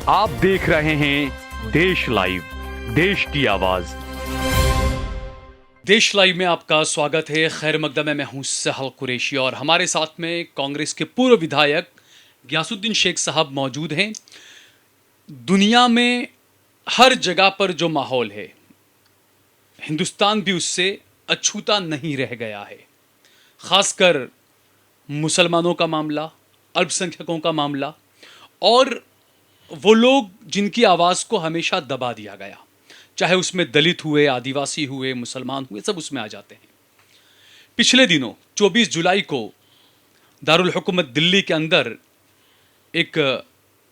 आप देख रहे हैं देश लाइव, देश की आवाज। देश लाइव में आपका स्वागत है। खैर मकदम है, मैं हूं सहल कुरैशी और हमारे साथ में कांग्रेस के पूर्व विधायक गयासुद्दीन शेख साहब मौजूद हैं। दुनिया में हर जगह पर जो माहौल है, हिंदुस्तान भी उससे अछूता नहीं रह गया है। खासकर मुसलमानों का मामला, अल्पसंख्यकों का मामला और वो लोग जिनकी आवाज़ को हमेशा दबा दिया गया, चाहे उसमें दलित हुए, आदिवासी हुए, मुसलमान हुए, सब उसमें आ जाते हैं। पिछले दिनों 24 जुलाई को दारुल हुकूमत दिल्ली के अंदर एक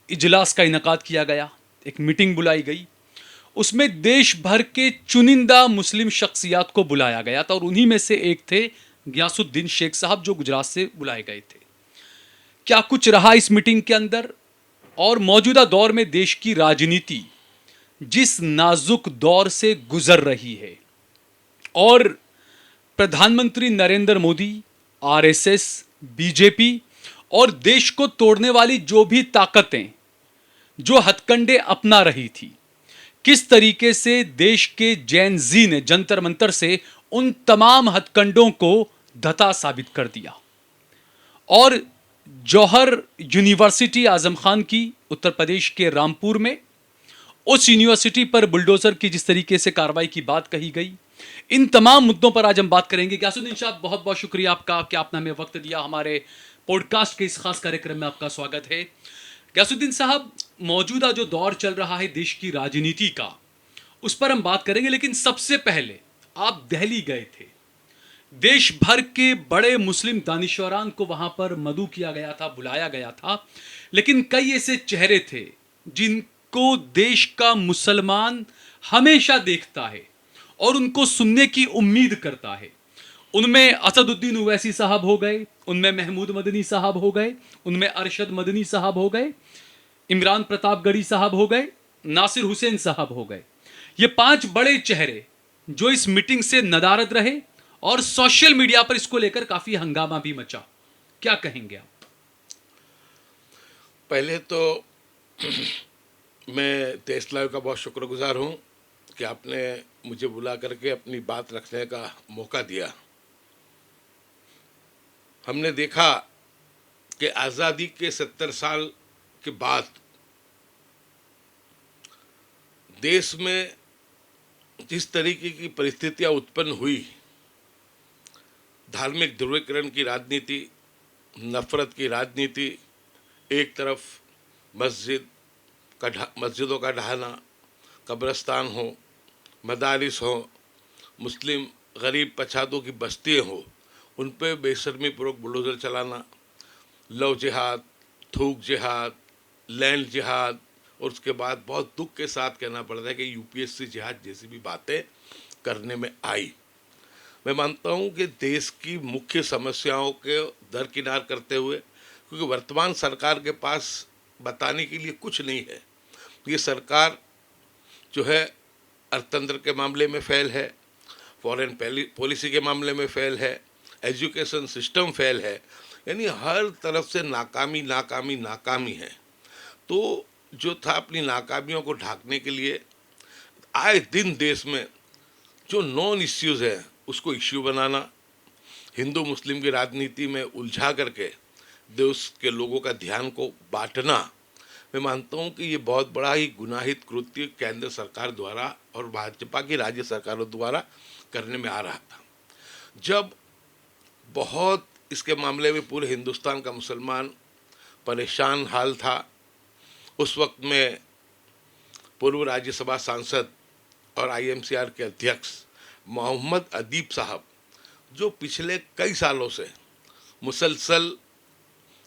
इजलास का इनकाद किया गया, एक मीटिंग बुलाई गई। उसमें देश भर के चुनिंदा मुस्लिम शख्सियात को बुलाया गया था और उन्हीं में से एक थे गयासुद्दीन शेख साहब, जो गुजरात से बुलाए गए थे। क्या कुछ रहा इस मीटिंग के अंदर और मौजूदा दौर में देश की राजनीति जिस नाजुक दौर से गुजर रही है और प्रधानमंत्री नरेंद्र मोदी, आरएसएस, बीजेपी और देश को तोड़ने वाली जो भी ताकतें जो हथकंडे अपना रही थी, किस तरीके से देश के जैन जी ने जंतर मंतर से उन तमाम हथकंडों को धता साबित कर दिया। और जौहर यूनिवर्सिटी आजम खान की उत्तर प्रदेश के रामपुर में, उस यूनिवर्सिटी पर बुलडोजर की जिस तरीके से कार्रवाई की बात कही गई, इन तमाम मुद्दों पर आज हम बात करेंगे। गयासुद्दीन साहब, बहुत बहुत शुक्रिया आपका कि आपने हमें वक्त दिया। हमारे पॉडकास्ट के इस खास कार्यक्रम में आपका स्वागत है। गयासुद्दीन साहब, मौजूदा जो दौर चल रहा है देश की राजनीति का, उस पर हम बात करेंगे, लेकिन सबसे पहले आप दिल्ली गए थे। देश भर के बड़े मुस्लिम दानिशवरान को वहां पर मदऊ किया गया था, बुलाया गया था, लेकिन कई ऐसे चेहरे थे जिनको देश का मुसलमान हमेशा देखता है और उनको सुनने की उम्मीद करता है। उनमें असदुद्दीन ओवैसी साहब हो गए, उनमें महमूद मदनी साहब हो गए, उनमें अरशद मदनी साहब हो गए, इमरान प्रतापगढ़ी साहब हो गए, नासिर हुसैन साहब हो गए। ये 5 बड़े चेहरे जो इस मीटिंग से नदारद रहे और सोशल मीडिया पर इसको लेकर काफी हंगामा भी मचा। क्या कहेंगे आप? पहले तो मैं देश लाइव का बहुत शुक्रगुजार हूँ कि आपने मुझे बुला करके अपनी बात रखने का मौका दिया। हमने देखा कि आज़ादी के 70 साल के बाद देश में जिस तरीके की परिस्थितियाँ उत्पन्न हुई, धार्मिक ध्रुवीकरण की राजनीति, नफरत की राजनीति, एक तरफ मस्जिदों का ढहाना, कब्रस्तान हो, मदारिस हो, मुस्लिम गरीब पछातों की बस्तियाँ हो, उन पर बेशर्मी पूर्वक बुलडोजर चलाना, लव जिहाद, थूक जिहाद, लैंड जिहाद, और उसके बाद बहुत दुख के साथ कहना पड़ता है कि यूपीएससी जिहाद जैसी भी बातें करने में आई। मैं मानता हूं कि देश की मुख्य समस्याओं के दरकिनार करते हुए, क्योंकि वर्तमान सरकार के पास बताने के लिए कुछ नहीं है। ये सरकार जो है अर्थतंत्र के मामले में फेल है, फॉरेन पॉलिसी के मामले में फेल है, एजुकेशन सिस्टम फेल है, यानी हर तरफ से नाकामी नाकामी नाकामी है। तो जो था, अपनी नाकामियों को ढांकने के लिए आए दिन देश में जो नॉन इश्यूज़ हैं उसको इश्यू बनाना, हिंदू मुस्लिम की राजनीति में उलझा करके देश के लोगों का ध्यान को बांटना, मैं मानता हूं कि ये बहुत बड़ा ही गुनाहित कृत्य केंद्र सरकार द्वारा और भाजपा की राज्य सरकारों द्वारा करने में आ रहा था। जब बहुत इसके मामले में पूरे हिंदुस्तान का मुसलमान परेशान हाल था, उस वक्त में पूर्व राज्यसभा सांसद और आईएमसीआर के अध्यक्ष मोहम्मद अदीब साहब, जो पिछले कई सालों से मुसलसल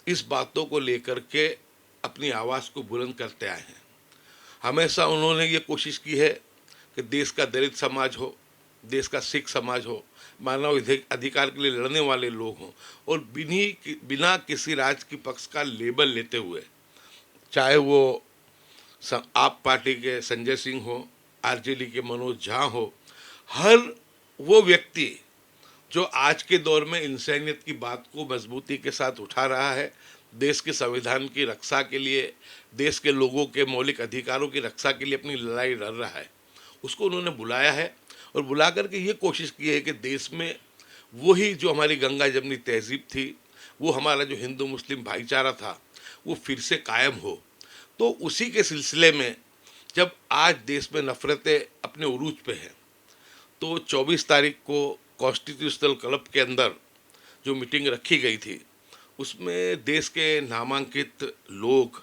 इस बातों को लेकर के अपनी आवाज़ को बुलंद करते आए हैं, हमेशा उन्होंने ये कोशिश की है कि देश का दलित समाज हो, देश का सिख समाज हो, मानव अधिकार के लिए लड़ने वाले लोग हों, और बिना किसी राज्य की पक्ष का लेबल लेते हुए, चाहे वो आप पार्टी के संजय सिंह हो, आरजेडी के मनोज झा हो, हर वो व्यक्ति जो आज के दौर में इंसानियत की बात को मजबूती के साथ उठा रहा है, देश के संविधान की रक्षा के लिए, देश के लोगों के मौलिक अधिकारों की रक्षा के लिए अपनी लड़ाई लड़ रहा है, उसको उन्होंने बुलाया है और बुला करके ये कोशिश की है कि देश में वही जो हमारी गंगा जमनी तहजीब थी, वो हमारा जो हिंदू मुस्लिम भाईचारा था, वो फिर से कायम हो। तो उसी के सिलसिले में जब आज देश में नफरतें अपने उरूज पे हैं, तो 24 तारीख को कॉन्स्टिट्यूशनल क्लब के अंदर जो मीटिंग रखी गई थी, उसमें देश के नामांकित लोग,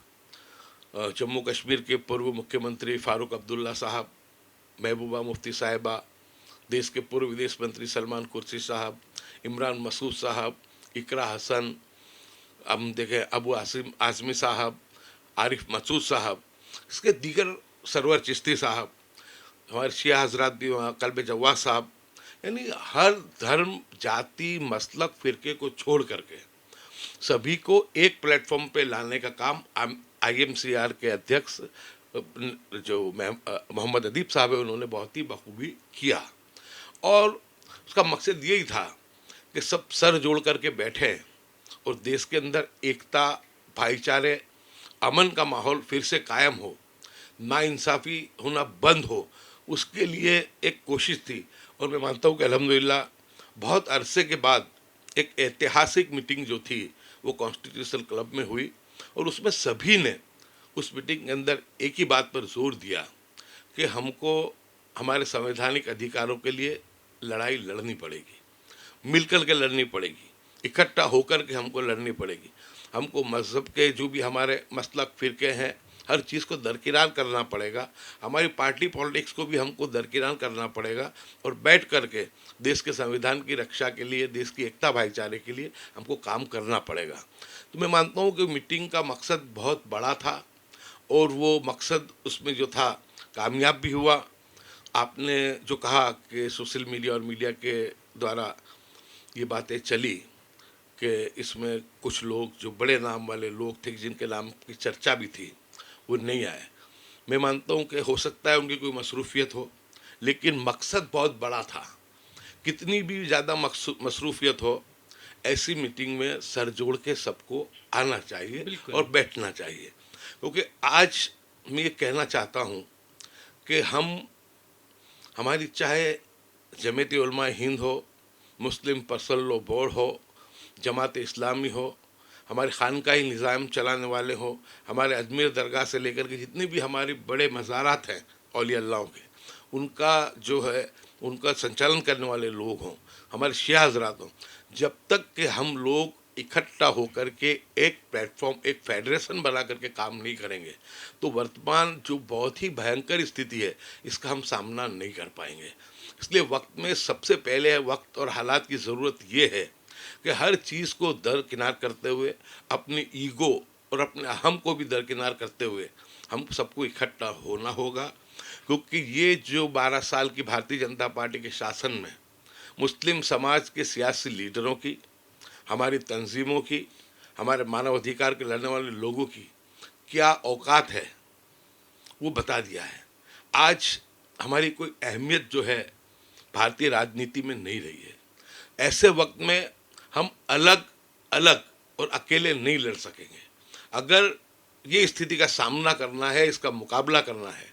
जम्मू कश्मीर के पूर्व मुख्यमंत्री फारूक अब्दुल्ला साहब, महबूबा मुफ्ती साहिबा, देश के पूर्व विदेश मंत्री सलमान कुर्सी साहब, इमरान मसूद साहब, इकरा हसन, हम देखें अबू आज़मी साहब, आरिफ मसूद साहब, इसके दीगर सरवर चिश्ती साहब, हमारे शिया हजरात भी वहाँ, कल्ब जवाद साहब, यानी हर धर्म, जाति, मसलक, फिरके को छोड़ करके सभी को एक प्लेटफॉर्म पे लाने का काम IMCR के अध्यक्ष जो मोहम्मद अदीब साहब है, उन्होंने बहुत ही बखूबी किया। और उसका मकसद यही था कि सब सर जोड़ करके बैठे और देश के अंदर एकता, भाईचारे, अमन का माहौल फिर से कायम हो, नाइंसाफ़ी होना बंद हो, उसके लिए एक कोशिश थी। और मैं मानता हूँ कि अल्हम्दुलिल्लाह बहुत अरसे के बाद एक ऐतिहासिक मीटिंग जो थी वो कॉन्स्टिट्यूशनल क्लब में हुई और उसमें सभी ने उस मीटिंग के अंदर एक ही बात पर जोर दिया कि हमको हमारे संवैधानिक अधिकारों के लिए लड़ाई लड़नी पड़ेगी, मिलकर के लड़नी पड़ेगी, इकट्ठा होकर के हमको लड़नी पड़ेगी। हमको मज़हब के जो भी हमारे मसलक फ़िरके हैं, हर चीज़ को दरकिनार करना पड़ेगा, हमारी पार्टी पॉलिटिक्स को भी हमको दरकिनार करना पड़ेगा और बैठ कर के देश के संविधान की रक्षा के लिए, देश की एकता भाईचारे के लिए हमको काम करना पड़ेगा। तो मैं मानता हूँ कि मीटिंग का मकसद बहुत बड़ा था और वो मकसद उसमें जो था कामयाब भी हुआ। आपने जो कहा कि सोशल मीडिया और मीडिया के द्वारा ये बातें चली कि इसमें कुछ लोग जो बड़े नाम वाले लोग थे, जिनके नाम की चर्चा भी थी, वो नहीं आए। मैं मानता हूँ कि हो सकता है उनकी कोई मसरूफियत हो, लेकिन मकसद बहुत बड़ा था। कितनी भी ज़्यादा मसरूफियत हो, ऐसी मीटिंग में सर जोड़ के सबको आना चाहिए और बैठना चाहिए। क्योंकि आज मैं ये कहना चाहता हूँ कि हमारी चाहे जमीयत उलमा हिंद हो, मुस्लिम पर्सनल लॉ बोर्ड हो, जमात इस्लामी हो, हमारे खानकाही निज़ाम चलाने वाले हो, हमारे अजमेर दरगाह से लेकर के जितने भी हमारे बड़े मज़ारात हैं औलिया अल्लाह के, उनका जो है उनका संचालन करने वाले लोग हों, हमारे शिया हजरात हों, जब तक कि हम लोग इकट्ठा होकर के एक प्लेटफॉर्म, एक फेडरेशन बना करके काम नहीं करेंगे, तो वर्तमान जो बहुत ही भयंकर स्थिति है, इसका हम सामना नहीं कर पाएंगे। इसलिए वक्त में सबसे पहले वक्त और हालात की ज़रूरत ये है कि हर चीज़ को दरकिनार करते हुए, अपनी ईगो और अपने अहम को भी दरकिनार करते हुए हम सबको इकट्ठा होना होगा। क्योंकि ये जो 12 साल की भारतीय जनता पार्टी के शासन में मुस्लिम समाज के सियासी लीडरों की, हमारी तंजीमों की, हमारे मानव अधिकार के लड़ने वाले लोगों की क्या औकात है, वो बता दिया है। आज हमारी कोई अहमियत जो है भारतीय राजनीति में नहीं रही है। ऐसे वक्त में हम अलग अलग और अकेले नहीं लड़ सकेंगे। अगर ये स्थिति का सामना करना है, इसका मुकाबला करना है,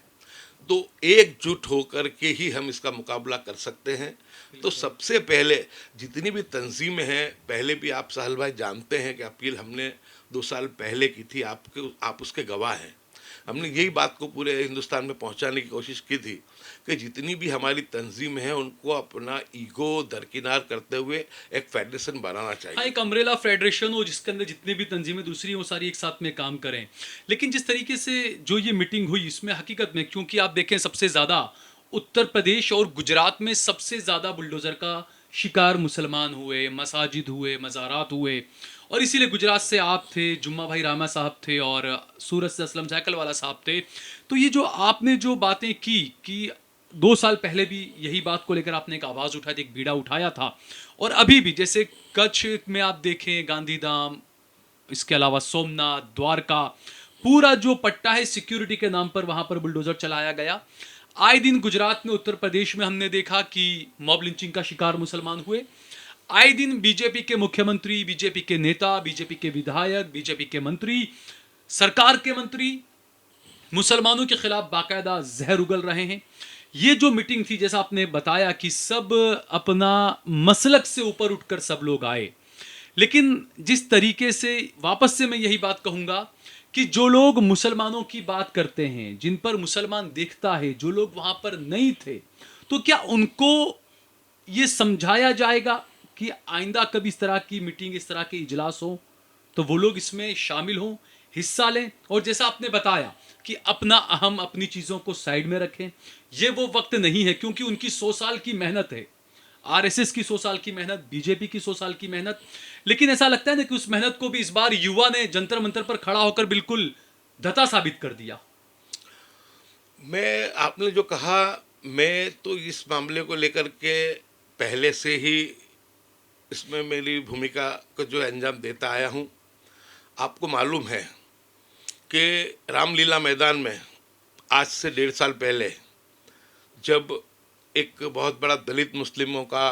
तो एकजुट होकर के ही हम इसका मुकाबला कर सकते हैं। तो सबसे पहले जितनी भी तंजीमें हैं, पहले भी आप साहल भाई जानते हैं कि अपील हमने 2 साल पहले की थी, आप उसके गवाह हैं। हमने यही बात को पूरे हिंदुस्तान में पहुंचाने की कोशिश की थी कि जितनी भी हमारी तंजीमें हैं, उनको अपना ईगो दरकिनार करते हुए एक फेडरेशन बनाना चाहिए। हाँ, एक अम्ब्रेला फेडरेशन हो जिसके अंदर जितनी भी तंजीमें दूसरी वो सारी एक साथ में काम करें। लेकिन जिस तरीके से जो ये मीटिंग हुई, इसमें हकीकत में, क्योंकि आप देखें सबसे ज़्यादा उत्तर प्रदेश और गुजरात में सबसे ज़्यादा बुलडोज़र का शिकार मुसलमान हुए, मसाजिद हुए, मज़ारात हुए। और इसीलिए गुजरात से आप थे, जुम्मा भाई रामा साहब थे और सूरत से असलम जैकलवाला साहब थे। तो ये जो आपने जो बातें की कि 2 साल पहले भी यही बात को लेकर आपने एक आवाज़ उठाई थी, एक बीड़ा उठाया था, और अभी भी जैसे कच्छ में आप देखें गांधीधाम, इसके अलावा सोमनाथ, द्वारका, पूरा जो पट्टा है सिक्योरिटी के नाम पर वहाँ पर बुलडोज़र चलाया गया। आए दिन गुजरात में, उत्तर प्रदेश में हमने देखा कि मॉब लिंचिंग का शिकार मुसलमान हुए। आए दिन बीजेपी के मुख्यमंत्री, बीजेपी के नेता, बीजेपी के विधायक, बीजेपी के मंत्री, सरकार के मंत्री मुसलमानों के खिलाफ बाकायदा जहर उगल रहे हैं। ये जो मीटिंग थी, जैसा आपने बताया कि सब अपना मसलक से ऊपर उठकर सब लोग आए, लेकिन जिस तरीके से, वापस से मैं यही बात कहूंगा कि जो लोग मुसलमानों की बात करते हैं, जिन पर मुसलमान देखता है, जो लोग वहां पर नहीं थे, तो क्या उनको ये समझाया जाएगा कि आइंदा कभी इस तरह की मीटिंग, इस तरह के इजलास हो तो वो लोग इसमें शामिल हों, हिस्सा लें? और जैसा आपने बताया कि अपना अहम, अपनी चीज़ों को साइड में रखें, ये वो वक्त नहीं है, क्योंकि उनकी 100 साल की मेहनत है, आरएसएस की 100 साल की मेहनत, बीजेपी की 100 साल की मेहनत। लेकिन ऐसा लगता है ना कि उस मेहनत को भी इस बार युवा ने जंतर मंतर पर खड़ा होकर बिल्कुल धता साबित कर दिया। मैं, आपने जो कहा, मैं तो इस मामले को लेकर के पहले से ही इसमें मेरी भूमिका को जो अंजाम देता आया हूँ। आपको मालूम है कि रामलीला मैदान में आज से 1.5 साल पहले जब एक बहुत बड़ा दलित मुस्लिमों का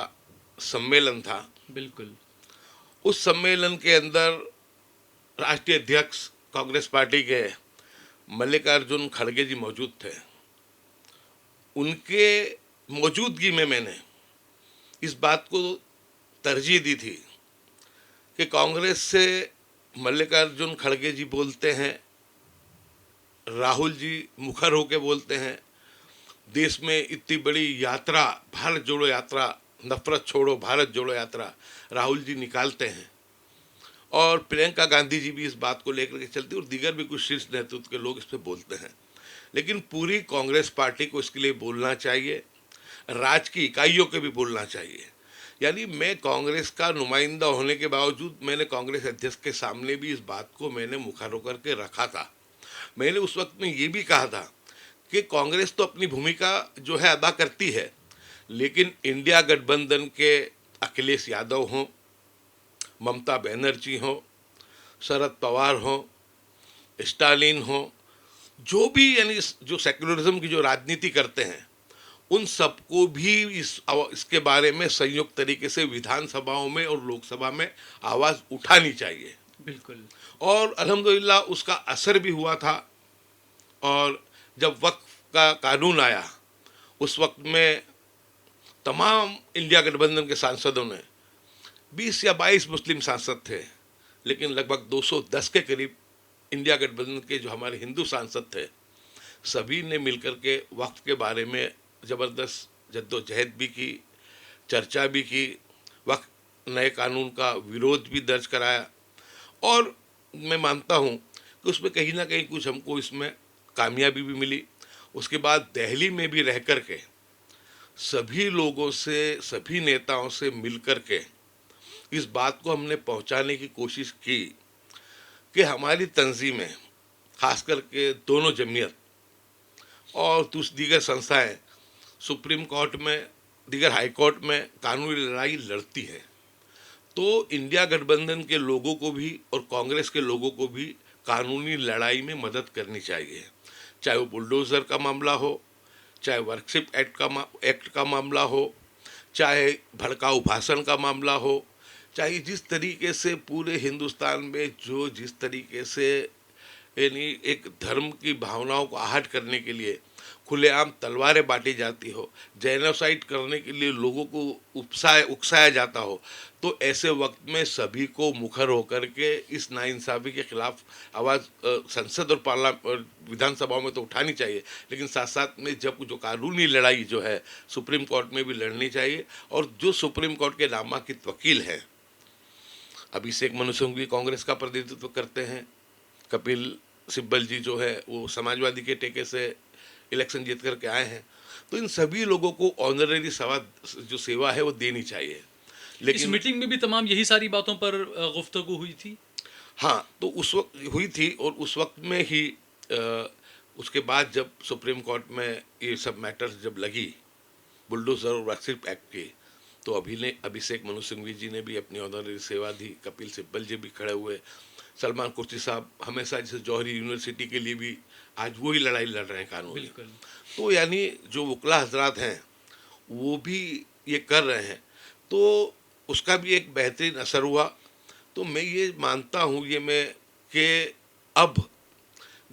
सम्मेलन था, बिल्कुल। उस सम्मेलन के अंदर राष्ट्रीय अध्यक्ष कांग्रेस पार्टी के मल्लिकार्जुन खड़गे जी मौजूद थे। उनके मौजूदगी में मैंने इस बात को तरजीह दी थी कि कांग्रेस से मल्लिकार्जुन खड़गे जी बोलते हैं, राहुल जी मुखर होके बोलते हैं, देश में इतनी बड़ी यात्रा, भारत जोड़ो यात्रा, नफरत छोड़ो भारत जोड़ो यात्रा राहुल जी निकालते हैं, और प्रियंका गांधी जी भी इस बात को लेकर के चलती, और दीगर भी कुछ शीर्ष नेतृत्व के लोग इस पर बोलते हैं। लेकिन पूरी कांग्रेस पार्टी को इसके लिए बोलना चाहिए, राज्य की इकाइयों के भी बोलना चाहिए। यानी मैं कांग्रेस का नुमाइंदा होने के बावजूद मैंने कांग्रेस अध्यक्ष के सामने भी इस बात को मैंने मुखर होकर के रखा था। मैंने उस वक्त में ये भी कहा था कि कांग्रेस तो अपनी भूमिका जो है अदा करती है, लेकिन इंडिया गठबंधन के अखिलेश यादव हों, ममता बनर्जी हों, शरद पवार हों, स्टालिन हों, जो भी यानी जो सेक्युलरिज्म की जो राजनीति करते हैं, उन सबको भी इसके बारे में संयुक्त तरीके से विधानसभाओं में और लोकसभा में आवाज़ उठानी चाहिए। बिल्कुल। और अल्हम्दुलिल्लाह उसका असर भी हुआ था। और जब वक्फ का कानून आया, उस वक्त में तमाम इंडिया गठबंधन के सांसदों ने, 20 या 22 मुस्लिम सांसद थे, लेकिन लगभग 210 के करीब इंडिया गठबंधन के जो हमारे हिंदू सांसद थे, सभी ने मिलकर के वक्फ के बारे में ज़बरदस्त जद्दोजहद भी की, चर्चा भी की, वक्फ नए कानून का विरोध भी दर्ज कराया। और मैं मानता हूँ कि उसमें कहीं ना कहीं कुछ हमको इसमें कामयाबी भी मिली। उसके बाद दिल्ली में भी रह कर के सभी लोगों से, सभी नेताओं से मिल कर के इस बात को हमने पहुंचाने की कोशिश की कि हमारी तंजीमें, खास करके दोनों जमीयत और दीगर संस्थाएं सुप्रीम कोर्ट में, दीगर हाई कोर्ट में कानूनी लड़ाई लड़ती हैं, तो इंडिया गठबंधन के लोगों को भी और कांग्रेस के लोगों को भी कानूनी लड़ाई में मदद करनी चाहिए। चाहे वो बुलडोज़र का मामला हो, चाहे वर्कशिप एक्ट का मामला हो, चाहे भड़काऊ भाषण का मामला हो, चाहे जिस तरीके से पूरे हिंदुस्तान में जो जिस तरीके से यानी एक धर्म की भावनाओं को आहट करने के लिए खुलेआम तलवारें बांटी जाती हो, जेनोसाइड करने के लिए लोगों को उकसाया जाता हो, तो ऐसे वक्त में सभी को मुखर होकर के इस नाइंसाफ़ी के खिलाफ आवाज़ संसद और विधानसभाओं में तो उठानी चाहिए, लेकिन साथ साथ में जब जो कानूनी लड़ाई जो है सुप्रीम कोर्ट में भी लड़नी चाहिए। और जो सुप्रीम कोर्ट के नामांकित वकील हैं, अभिषेक मनु सिंघवी कांग्रेस का प्रतिनिधित्व करते हैं, कपिल सिब्बल जी जो है वो समाजवादी के टेके से इलेक्शन जीत करके आए हैं, तो इन सभी लोगों को ऑनररी जो सेवा है वो देनी चाहिए। लेकिन इस मीटिंग में भी तमाम यही सारी बातों पर गुफ्तगू हुई थी। हाँ, तो उस वक्त हुई थी, और उस वक्त में ही उसके बाद जब सुप्रीम कोर्ट में ये सब मैटर्स जब लगी बुलडोजर और वर्कशिप एक्ट की, तो अभिषेक मनु सिंघवी जी ने भी अपनी ऑनररी सेवा दी, कपिल सिब्बल जी भी खड़े हुए, सलमान कुर्सी साहब हमेशा जैसे जौहरी यूनिवर्सिटी के लिए भी आज वही लड़ाई लड़ रहे हैं कानून। बिल्कुल। तो यानी जो वकला हजरात हैं वो भी ये कर रहे हैं। तो उसका भी एक बेहतरीन असर हुआ। तो मैं ये मानता हूँ कि अब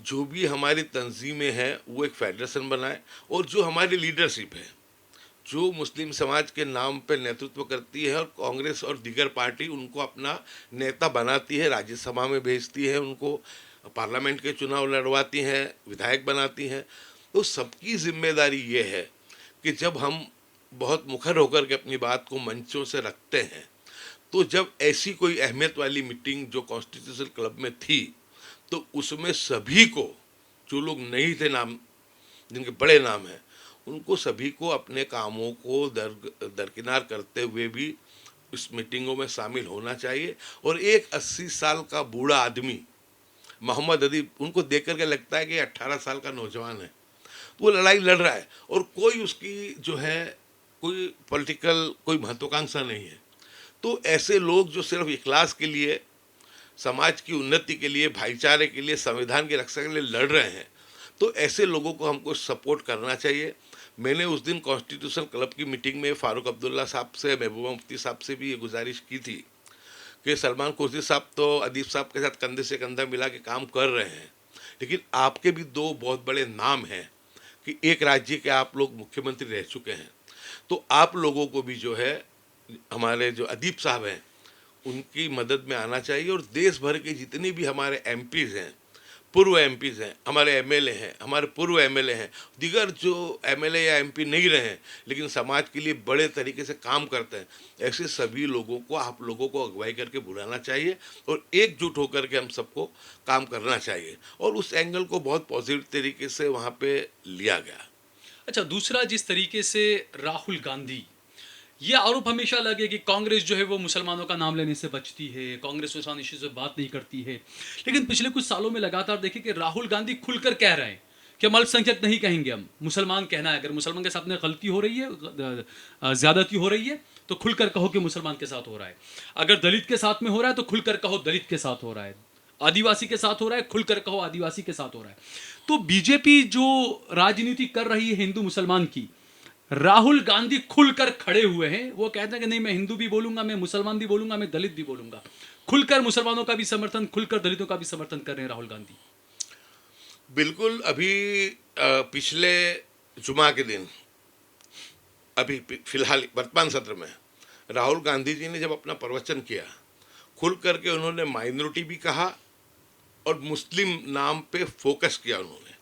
जो भी हमारी तंजीमें हैं वो एक फेडरेशन बनाए, और जो हमारी लीडरशिप है, जो मुस्लिम समाज के नाम पे नेतृत्व करती है और कांग्रेस और दीगर पार्टी उनको अपना नेता बनाती है, राज्यसभा में भेजती है, उनको पार्लियामेंट के चुनाव लड़वाती हैं, विधायक बनाती हैं, तो सबकी जिम्मेदारी ये है कि जब हम बहुत मुखर होकर के अपनी बात को मंचों से रखते हैं, तो जब ऐसी कोई अहमियत वाली मीटिंग जो कॉन्स्टिट्यूशन क्लब में थी, तो उसमें सभी को, जो लोग नहीं थे नाम, जिनके बड़े नाम हैं, उनको सभी को अपने कामों को दरकिनार करते हुए भी इस मीटिंगों में शामिल होना चाहिए। और एक 80 साल का बूढ़ा आदमी मोहम्मद अदीब, उनको देख करके लगता है कि 18 साल का नौजवान है, तो वो लड़ाई लड़ रहा है और कोई उसकी जो है कोई पॉलिटिकल कोई महत्वाकांक्षा नहीं है। तो ऐसे लोग जो सिर्फ इखलास के लिए, समाज की उन्नति के लिए, भाईचारे के लिए, संविधान की रक्षा के लिए लड़ रहे हैं, तो ऐसे लोगों को हमको सपोर्ट करना चाहिए। मैंने उस दिन कॉन्स्टिट्यूशन क्लब की मीटिंग में फारूक अब्दुल्ला साहब से, महबूबा मुफ्ती साहब से भी ये गुजारिश की थी कि सलमान खुर्शीद साहब तो अदीब साहब के साथ कंधे से कंधा मिला के काम कर रहे हैं, लेकिन आपके भी दो बहुत बड़े नाम हैं कि एक राज्य के आप लोग मुख्यमंत्री रह चुके हैं, तो आप लोगों को भी जो है हमारे जो अदीब साहब हैं उनकी मदद में आना चाहिए। और देश भर के जितने भी हमारे एमपीज़ हैं, पूर्व एमपीज़ हैं, हमारे एमएलए हैं, हमारे पूर्व एमएलए हैं, दीगर जो एमएलए या एमपी नहीं रहे हैं लेकिन समाज के लिए बड़े तरीके से काम करते हैं, ऐसे सभी लोगों को आप लोगों को अगुवाई करके बुलाना चाहिए और एकजुट होकर के हम सबको काम करना चाहिए। और उस एंगल को बहुत पॉजिटिव तरीके से वहाँ पे लिया गया। अच्छा, दूसरा, जिस तरीके से राहुल गांधी, ये आरोप हमेशा लगे कि कांग्रेस जो है वो मुसलमानों का नाम लेने से बचती है, कांग्रेस मुसलमान इश्यू से बात नहीं करती है, लेकिन पिछले कुछ सालों में लगातार देखिए कि राहुल गांधी खुलकर कह रहे हैं कि हम अल्पसंख्यक नहीं कहेंगे, हम मुसलमान कहना है। अगर मुसलमान के साथ में गलती हो रही है, ज्यादती हो रही है, तो खुलकर कहो कि मुसलमान के साथ हो रहा है। अगर दलित के साथ में हो रहा है तो खुलकर कहो दलित के साथ हो रहा है। आदिवासी के साथ हो रहा है, खुलकर कहो आदिवासी के साथ हो रहा है। तो बीजेपी जो राजनीति कर रही है हिंदू मुसलमान की, राहुल गांधी खुलकर खड़े हुए हैं। वो कहते हैं कि नहीं, मैं हिंदू भी बोलूंगा, मैं मुसलमान भी बोलूंगा, मैं दलित भी बोलूंगा। खुलकर मुसलमानों का भी समर्थन, खुलकर दलितों का भी समर्थन कर रहे हैं राहुल गांधी। बिल्कुल। अभी पिछले जुमा के दिन, अभी फिलहाल वर्तमान सत्र में राहुल गांधी जी ने जब अपना प्रवचन किया, खुल करके उन्होंने माइनॉरिटी भी कहा और मुस्लिम नाम पे फोकस किया उन्होंने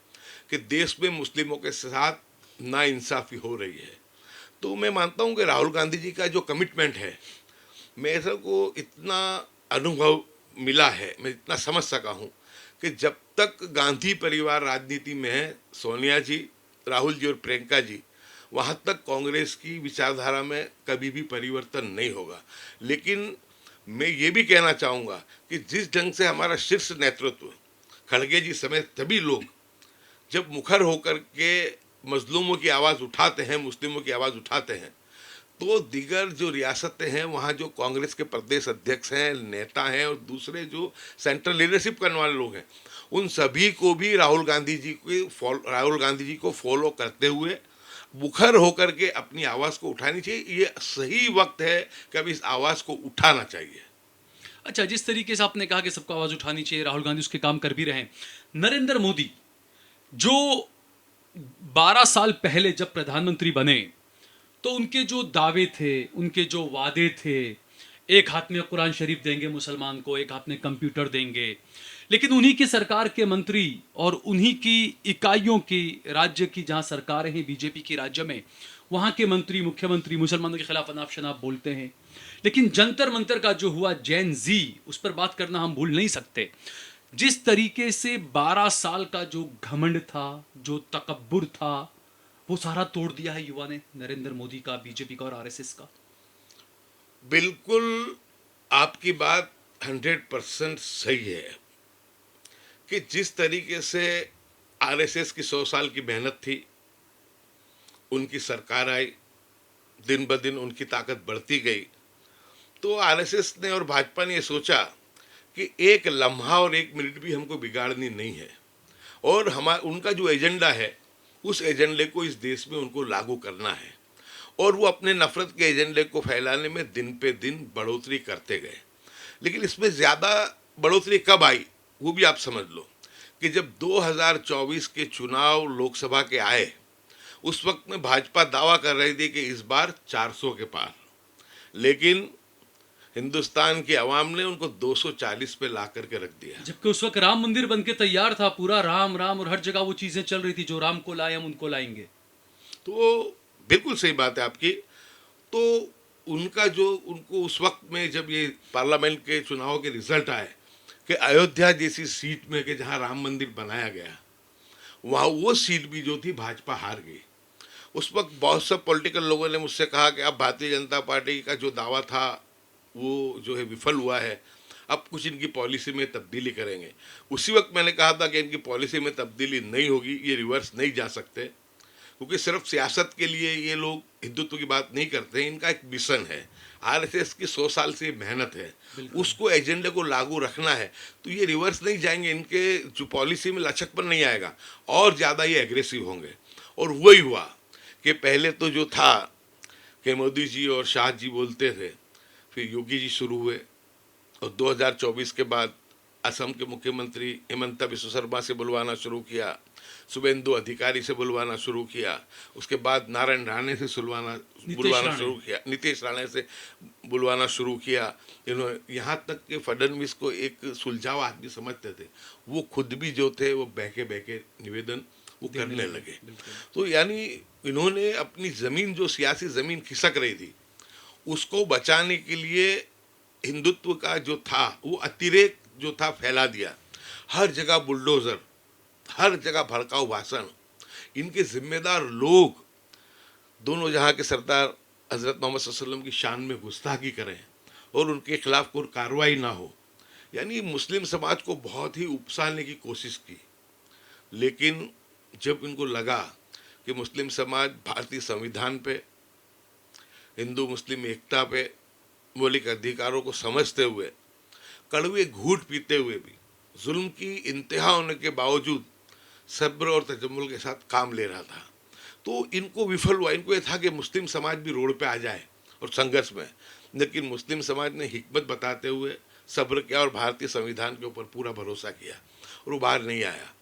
कि देश में मुस्लिमों के साथ नाइंसाफ़ी हो रही है। तो मैं मानता हूँ कि राहुल गांधी जी का जो कमिटमेंट है, मेरे को इतना अनुभव मिला है, मैं इतना समझ सका हूँ कि जब तक गांधी परिवार राजनीति में है, सोनिया जी, राहुल जी और प्रियंका जी, वहाँ तक कांग्रेस की विचारधारा में कभी भी परिवर्तन नहीं होगा। लेकिन मैं ये भी कहना चाहूँगा कि जिस ढंग से हमारा शीर्ष नेतृत्व, खड़गे जी समेत सभी लोग जब मुखर होकर के मजलूमों की आवाज़ उठाते हैं, मुस्लिमों की आवाज़ उठाते हैं, तो दीगर जो रियासतें हैं वहाँ जो कांग्रेस के प्रदेश अध्यक्ष हैं, नेता हैं और दूसरे जो सेंट्रल लीडरशिप करने वाले लोग हैं, उन सभी को भी राहुल गांधी जी को फॉलो करते हुए मुखर होकर के अपनी आवाज़ को उठानी चाहिए। ये सही वक्त है कि अब इस आवाज़ को उठाना चाहिए। अच्छा, जिस तरीके से आपने कहा कि सबको आवाज़ उठानी चाहिए, राहुल गांधी उसके काम कर भी रहे हैं। नरेंद्र मोदी जो 12 साल पहले जब प्रधानमंत्री बने, तो उनके जो दावे थे, उनके जो वादे थे, एक हाथ में कुरान शरीफ देंगे मुसलमान को, एक हाथ में कंप्यूटर देंगे, लेकिन उन्हीं की सरकार के मंत्री और उन्हीं की इकाइयों की, राज्य की जहां सरकारें हैं बीजेपी की राज्य में, वहां के मंत्री, मुख्यमंत्री मुसलमानों के खिलाफ अनाप शनाप बोलते हैं। लेकिन जंतर मंतर का जो हुआ, जैन जी, उस पर बात करना हम भूल नहीं सकते। जिस तरीके से 12 साल का जो घमंड था, जो तकब्बुर था, वो सारा तोड़ दिया है युवा ने, नरेंद्र मोदी का, बीजेपी का और आरएसएस का। बिल्कुल आपकी बात 100% सही है कि जिस तरीके से आरएसएस की 100 साल की मेहनत थी, उनकी सरकार आई, दिन ब दिन उनकी ताकत बढ़ती गई, तो आरएसएस ने और भाजपा ने ये सोचा कि एक लम्हा और एक मिनट भी हमको बिगाड़नी नहीं है और उनका जो एजेंडा है, उस एजेंडे को इस देश में उनको लागू करना है। और वो अपने नफरत के एजेंडे को फैलाने में दिन पे दिन बढ़ोतरी करते गए। लेकिन इसमें ज़्यादा बढ़ोतरी कब आई वो भी आप समझ लो कि जब 2024 के चुनाव लोकसभा के आए, उस वक्त में भाजपा दावा कर रही थी कि इस बार 400 के पार, लेकिन हिंदुस्तान की आवाम ने उनको 240 पे ला करके रख दिया। जबकि उस वक्त राम मंदिर बन के तैयार था, पूरा राम राम, और हर जगह वो चीजें चल रही थी, जो राम को लाए हम उनको लाएंगे। तो बिल्कुल सही बात है आपकी। तो उनका जो उनको उस वक्त में जब ये पार्लियामेंट के चुनाव के रिजल्ट आए कि अयोध्या जैसी सीट में कि जहां राम मंदिर बनाया गया, वहां वो सीट भी जो थी भाजपा हार गई। उस वक्त बहुत से पॉलिटिकल लोगों ने मुझसे कहा कि अब भारतीय जनता पार्टी का जो दावा था वो जो है विफल हुआ है, अब कुछ इनकी पॉलिसी में तब्दीली करेंगे। उसी वक्त मैंने कहा था कि इनकी पॉलिसी में तब्दीली नहीं होगी, ये रिवर्स नहीं जा सकते, क्योंकि सिर्फ सियासत के लिए ये लोग हिंदुत्व की बात नहीं करते हैं। इनका एक मिशन है, आरएसएस की 100 साल से मेहनत है, उसको एजेंडे को लागू रखना है। तो ये रिवर्स नहीं जाएंगे, इनके जो पॉलिसी में लचकपन नहीं आएगा, और ज़्यादा ये एग्रेसिव होंगे। और वही हुआ कि पहले तो जो था कि मोदी जी और शाह जी बोलते थे, फिर योगी जी शुरू हुए, और 2024 के बाद असम के मुख्यमंत्री हिमंता बिस्वा शर्मा से बुलवाना शुरू किया, शुभेंदु अधिकारी से बुलवाना शुरू किया, उसके बाद नारायण राणे से बुलवाना शुरू किया, नीतीश राणे से बुलवाना शुरू किया। इन्होंने यहाँ तक कि फडणवीस को एक सुलझावा आदमी समझते थे, वो खुद भी जो थे वो बहके बहके निवेदन वो करने लगे। तो यानी इन्होंने अपनी ज़मीन, जो सियासी ज़मीन खिसक रही थी, उसको बचाने के लिए हिंदुत्व का जो था वो अतिरेक जो था फैला दिया। हर जगह बुलडोज़र, हर जगह भड़काऊ भाषण, इनके जिम्मेदार लोग दोनों जहां के सरदार हजरत मोहम्मद सल्लल्लाहु अलैहि वसल्लम की शान में गुस्ताखी करें और उनके खिलाफ कोई कार्रवाई ना हो, यानी मुस्लिम समाज को बहुत ही उकसाने की कोशिश की। लेकिन जब इनको लगा कि मुस्लिम समाज भारतीय संविधान पे, हिंदू मुस्लिम एकता पे, मौलिक अधिकारों को समझते हुए, कड़वे घूंट पीते हुए भी, जुल्म की इंतहा होने के बावजूद सब्र और तजम्मुल के साथ काम ले रहा था, तो इनको विफल हुआ। इनको ये था कि मुस्लिम समाज भी रोड पे आ जाए और संघर्ष में, लेकिन मुस्लिम समाज ने हिकमत बताते हुए सब्र किया और भारतीय संविधान के ऊपर पूरा भरोसा किया, और वो बाहर नहीं आया।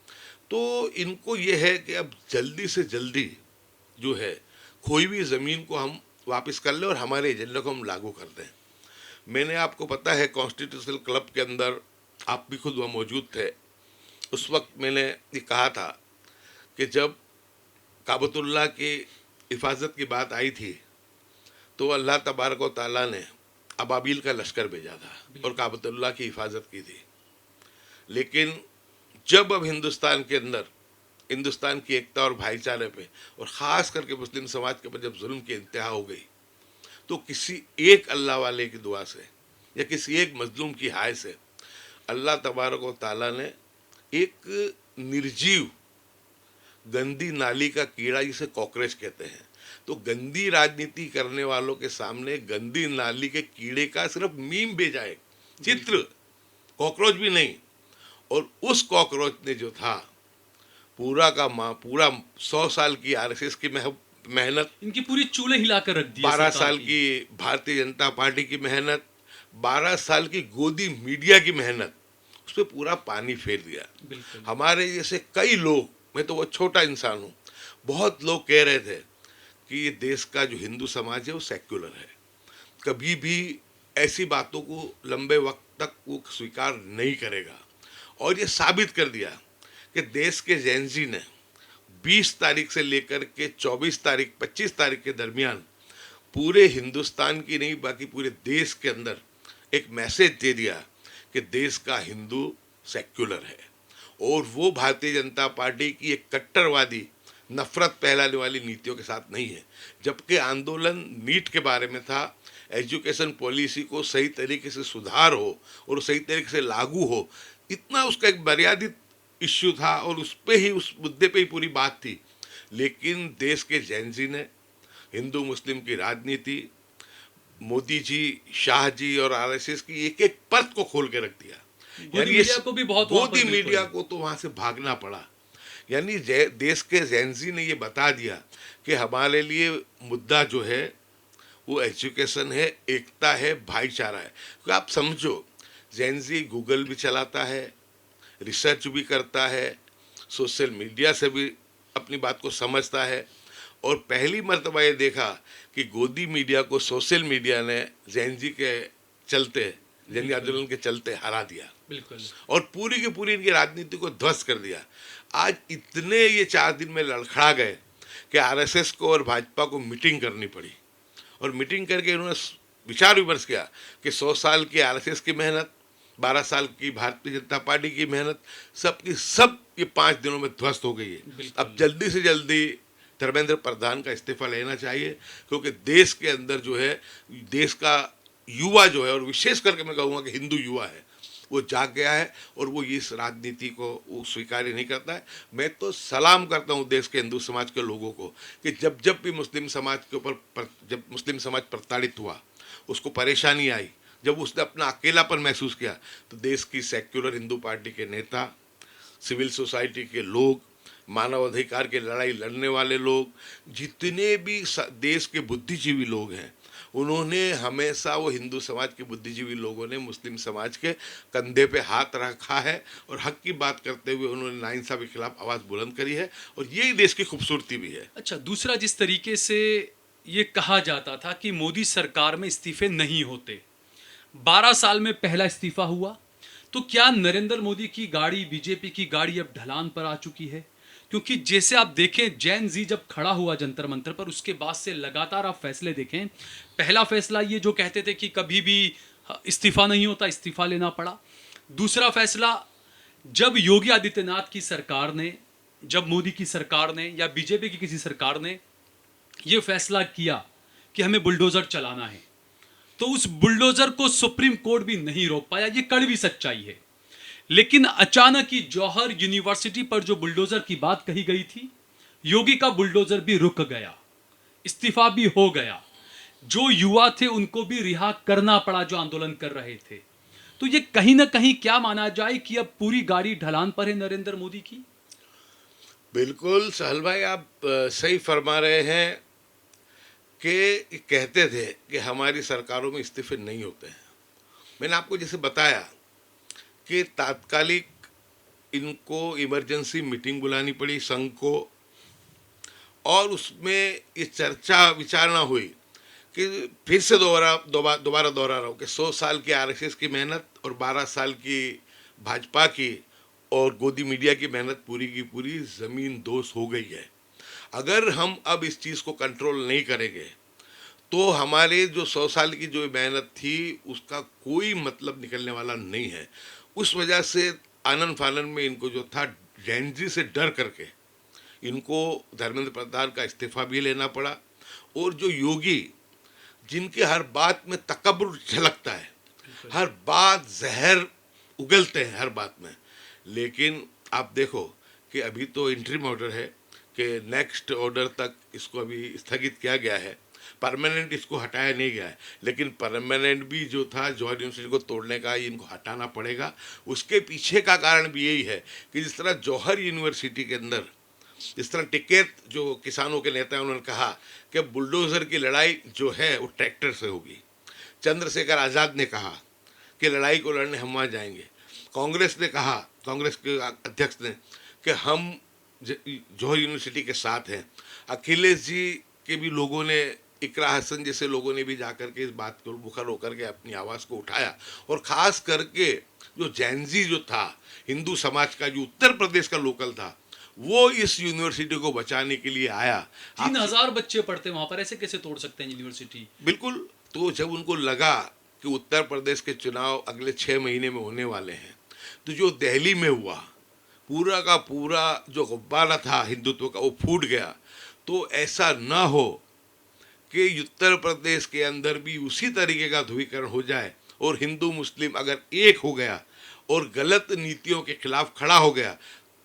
तो इनको ये है कि अब जल्दी से जल्दी जो है खोई हुई ज़मीन को हम वापस कर लें और हमारे एजेंडा को हम लागू कर दें। मैंने, आपको पता है, कॉन्स्टिट्यूशनल क्लब के अंदर, आप भी खुद वहाँ मौजूद थे, उस वक्त मैंने ये कहा था कि जब काबतुल्लाह की हिफाजत की बात आई थी तो अल्लाह तबारक व तआला ने अबाबिल का लश्कर भेजा था और काबतुल्लाह की हिफाजत की थी। लेकिन जब अब हिंदुस्तान के अंदर हिंदुस्तान की एकता और भाईचारे पे, और ख़ास करके मुस्लिम समाज के ऊपर जब जुल्म की इंतहा हो गई, तो किसी एक अल्लाह वाले की दुआ से या किसी एक मजलूम की हाय से अल्लाह तबारक व तआला ने एक निर्जीव गंदी नाली का कीड़ा, जिसे कॉकरोच कहते हैं, तो गंदी राजनीति करने वालों के सामने गंदी नाली के कीड़े का सिर्फ मीम भेजा है, चित्र, कॉकरोच भी नहीं। और उस कॉकरोच ने जो था पूरा 100 साल की आरएसएस की मेहनत, इनकी पूरी चूल्हे हिलाकर रख दी, 12 साल की भारतीय जनता पार्टी की मेहनत, 12 साल की गोदी मीडिया की मेहनत, उस पर पूरा पानी फेर दिया। हमारे जैसे कई लोग, मैं तो वो छोटा इंसान हूँ, बहुत लोग कह रहे थे कि ये देश का जो हिंदू समाज है वो सेक्युलर है, कभी भी ऐसी बातों को लंबे वक्त तक वो स्वीकार नहीं करेगा। और ये साबित कर दिया कि देश के जेनजी ने 20 तारीख से लेकर के 24 तारीख 25 तारीख के दरमियान पूरे हिंदुस्तान की नहीं, बाकी पूरे देश के अंदर एक मैसेज दे दिया कि देश का हिंदू सेक्युलर है, और वो भारतीय जनता पार्टी की एक कट्टरवादी, नफरत फैलाने वाली नीतियों के साथ नहीं है। जबकि आंदोलन नीट के बारे में था, एजुकेशन पॉलिसी को सही तरीके से सुधार हो और सही तरीके से लागू हो, इतना उसका एक मर्यादित इश्यू था, और उस पे ही, उस मुद्दे पे ही पूरी बात थी। लेकिन देश के जैनजी ने हिंदू मुस्लिम की राजनीति, मोदी जी, शाह जी और आरएसएस की एक एक परत को खोल के रख दिया। गोदी मीडिया को भी बहुत, गोदी मीडिया को तो वहां से भागना पड़ा। यानी देश के जेनजी ने ये बता दिया कि हमारे लिए मुद्दा जो है वो एजुकेशन है, एकता है, भाईचारा है। तो आप समझो, जेनजी गूगल भी चलाता है, रिसर्च भी करता है, सोशल मीडिया से भी अपनी बात को समझता है, और पहली मर्तबा ये देखा कि गोदी मीडिया को सोशल मीडिया ने जेनजी के चलते, जेनजी आंदोलन के चलते हरा दिया, बिल्कुल। और पूरी की पूरी इनकी राजनीति को ध्वस्त कर दिया। आज इतने ये 4 दिन में लड़खड़ा गए कि आरएसएस को और भाजपा को मीटिंग करनी पड़ी, और मीटिंग करके इन्होंने विचार विमर्श किया कि 100 साल की आरएसएस की मेहनत, 12 साल की भारतीय जनता पार्टी की मेहनत, सब की सब ये 5 दिनों में ध्वस्त हो गई है। अब जल्दी से जल्दी धर्मेंद्र प्रधान का इस्तीफा लेना चाहिए, क्योंकि देश के अंदर जो है, देश का युवा जो है, और विशेष करके मैं कहूँगा कि हिंदू युवा है, वो जाग गया है और वो इस राजनीति को वो स्वीकार ही नहीं करता है। मैं तो सलाम करता हूँ देश के हिंदू समाज के लोगों को कि जब जब भी मुस्लिम समाज के ऊपर जब मुस्लिम समाज प्रताड़ित हुआ, उसको परेशानी आई, जब उसने अपना अकेलापन महसूस किया, तो देश की सेक्युलर हिंदू पार्टी के नेता, सिविल सोसाइटी के लोग, मानवाधिकार की लड़ाई लड़ने वाले लोग, जितने भी देश के बुद्धिजीवी लोग हैं, उन्होंने हमेशा, वो हिंदू समाज के बुद्धिजीवी लोगों ने मुस्लिम समाज के कंधे पे हाथ रखा है, और हक की बात करते हुए उन्होंने नाइंसाफी के खिलाफ आवाज़ बुलंद करी है, और यही देश की खूबसूरती भी है। अच्छा, दूसरा, जिस तरीके से ये कहा जाता था कि मोदी सरकार में इस्तीफे नहीं होते, 12 साल में पहला इस्तीफा हुआ, तो क्या नरेंद्र मोदी की गाड़ी, बीजेपी की गाड़ी अब ढलान पर आ चुकी है? क्योंकि जैसे आप देखें, जैन जी जब खड़ा हुआ जंतर मंतर पर, उसके बाद से लगातार आप फैसले देखें। पहला फैसला ये जो कहते थे कि कभी भी इस्तीफा नहीं होता, इस्तीफा लेना पड़ा। दूसरा फैसला, जब योगी आदित्यनाथ की सरकार ने, जब मोदी की सरकार ने या बीजेपी की किसी सरकार ने ये फैसला किया कि हमें बुलडोजर चलाना है, तो उस बुलडोजर को सुप्रीम कोर्ट भी नहीं रोक पाया। ये कड़वी सच्चाई है। लेकिन अचानक ही जौहर यूनिवर्सिटी पर जो बुलडोजर की बात कही गई थी, योगी का बुलडोजर भी रुक गया, इस्तीफा भी हो गया। जो युवा थे उनको भी रिहा करना पड़ा, जो आंदोलन कर रहे थे। तो ये कहीं ना कहीं क्या माना जाए कि अब पूरी गाड़ी ढलान पर है नरेंद्र मोदी की? बिल्कुल सहल भाई, आप सही फरमा रहे हैं कि कहते थे कि हमारी सरकारों में इस्तीफे नहीं होते हैं। मैंने आपको जैसे बताया कि तात्कालिक इनको इमरजेंसी मीटिंग बुलानी पड़ी संघ को, और उसमें ये चर्चा विचारणा हुई कि फिर से दोबारा दोहरा रहा हूँ कि 100 साल की आरएसएस की मेहनत और 12 साल की भाजपा की और गोदी मीडिया की मेहनत पूरी की पूरी ज़मीन दोष हो गई है। अगर हम अब इस चीज़ को कंट्रोल नहीं करेंगे, तो हमारे जो 100 साल की जो मेहनत थी उसका कोई मतलब निकलने वाला नहीं है। उस वजह से आनन फानन में इनको जो था, जैनजी से डर करके इनको धर्मेंद्र प्रधान का इस्तीफा भी लेना पड़ा। और जो योगी, जिनके हर बात में तकब्बुर झलकता है, हर बात जहर उगलते हैं हर बात में, लेकिन आप देखो कि अभी तो इंटरिम ऑर्डर है कि नेक्स्ट ऑर्डर तक इसको अभी स्थगित किया गया है, परमानेंट इसको हटाया नहीं गया है। लेकिन परमानेंट भी जो था, जौहर यूनिवर्सिटी को तोड़ने का, इनको हटाना पड़ेगा। उसके पीछे का कारण भी यही है कि जिस तरह जौहर यूनिवर्सिटी के अंदर, जिस तरह टिकैत जो किसानों के नेता हैं, उन्होंने कहा कि बुलडोज़र की लड़ाई जो है वो ट्रैक्टर से होगी। चंद्रशेखर आज़ाद ने कहा कि लड़ाई को लड़ने हम वहाँ जाएंगे। कांग्रेस ने कहा, कांग्रेस के अध्यक्ष ने, कि हम जौहर यूनिवर्सिटी के साथ हैं। अखिलेश जी के भी लोगों ने, इकरा हसन जैसे लोगों ने भी जाकर के इस बात को मुखर होकर के अपनी आवाज़ को उठाया। और ख़ास करके जो जैनजी जो था, हिंदू समाज का, जो उत्तर प्रदेश का लोकल था, वो इस यूनिवर्सिटी को बचाने के लिए आया। 3000 बच्चे पढ़ते वहाँ पर, ऐसे कैसे तोड़ सकते हैं यूनिवर्सिटी? बिल्कुल। तो जब उनको लगा कि उत्तर प्रदेश के चुनाव अगले 6 महीने में होने वाले हैं, तो जो दिल्ली में हुआ, पूरा का पूरा जो गुब्बारा था हिंदुत्व का, वो फूट गया। तो ऐसा ना हो कि उत्तर प्रदेश के अंदर भी उसी तरीके का ध्रुवीकरण हो जाए, और हिंदू मुस्लिम अगर एक हो गया और गलत नीतियों के खिलाफ खड़ा हो गया,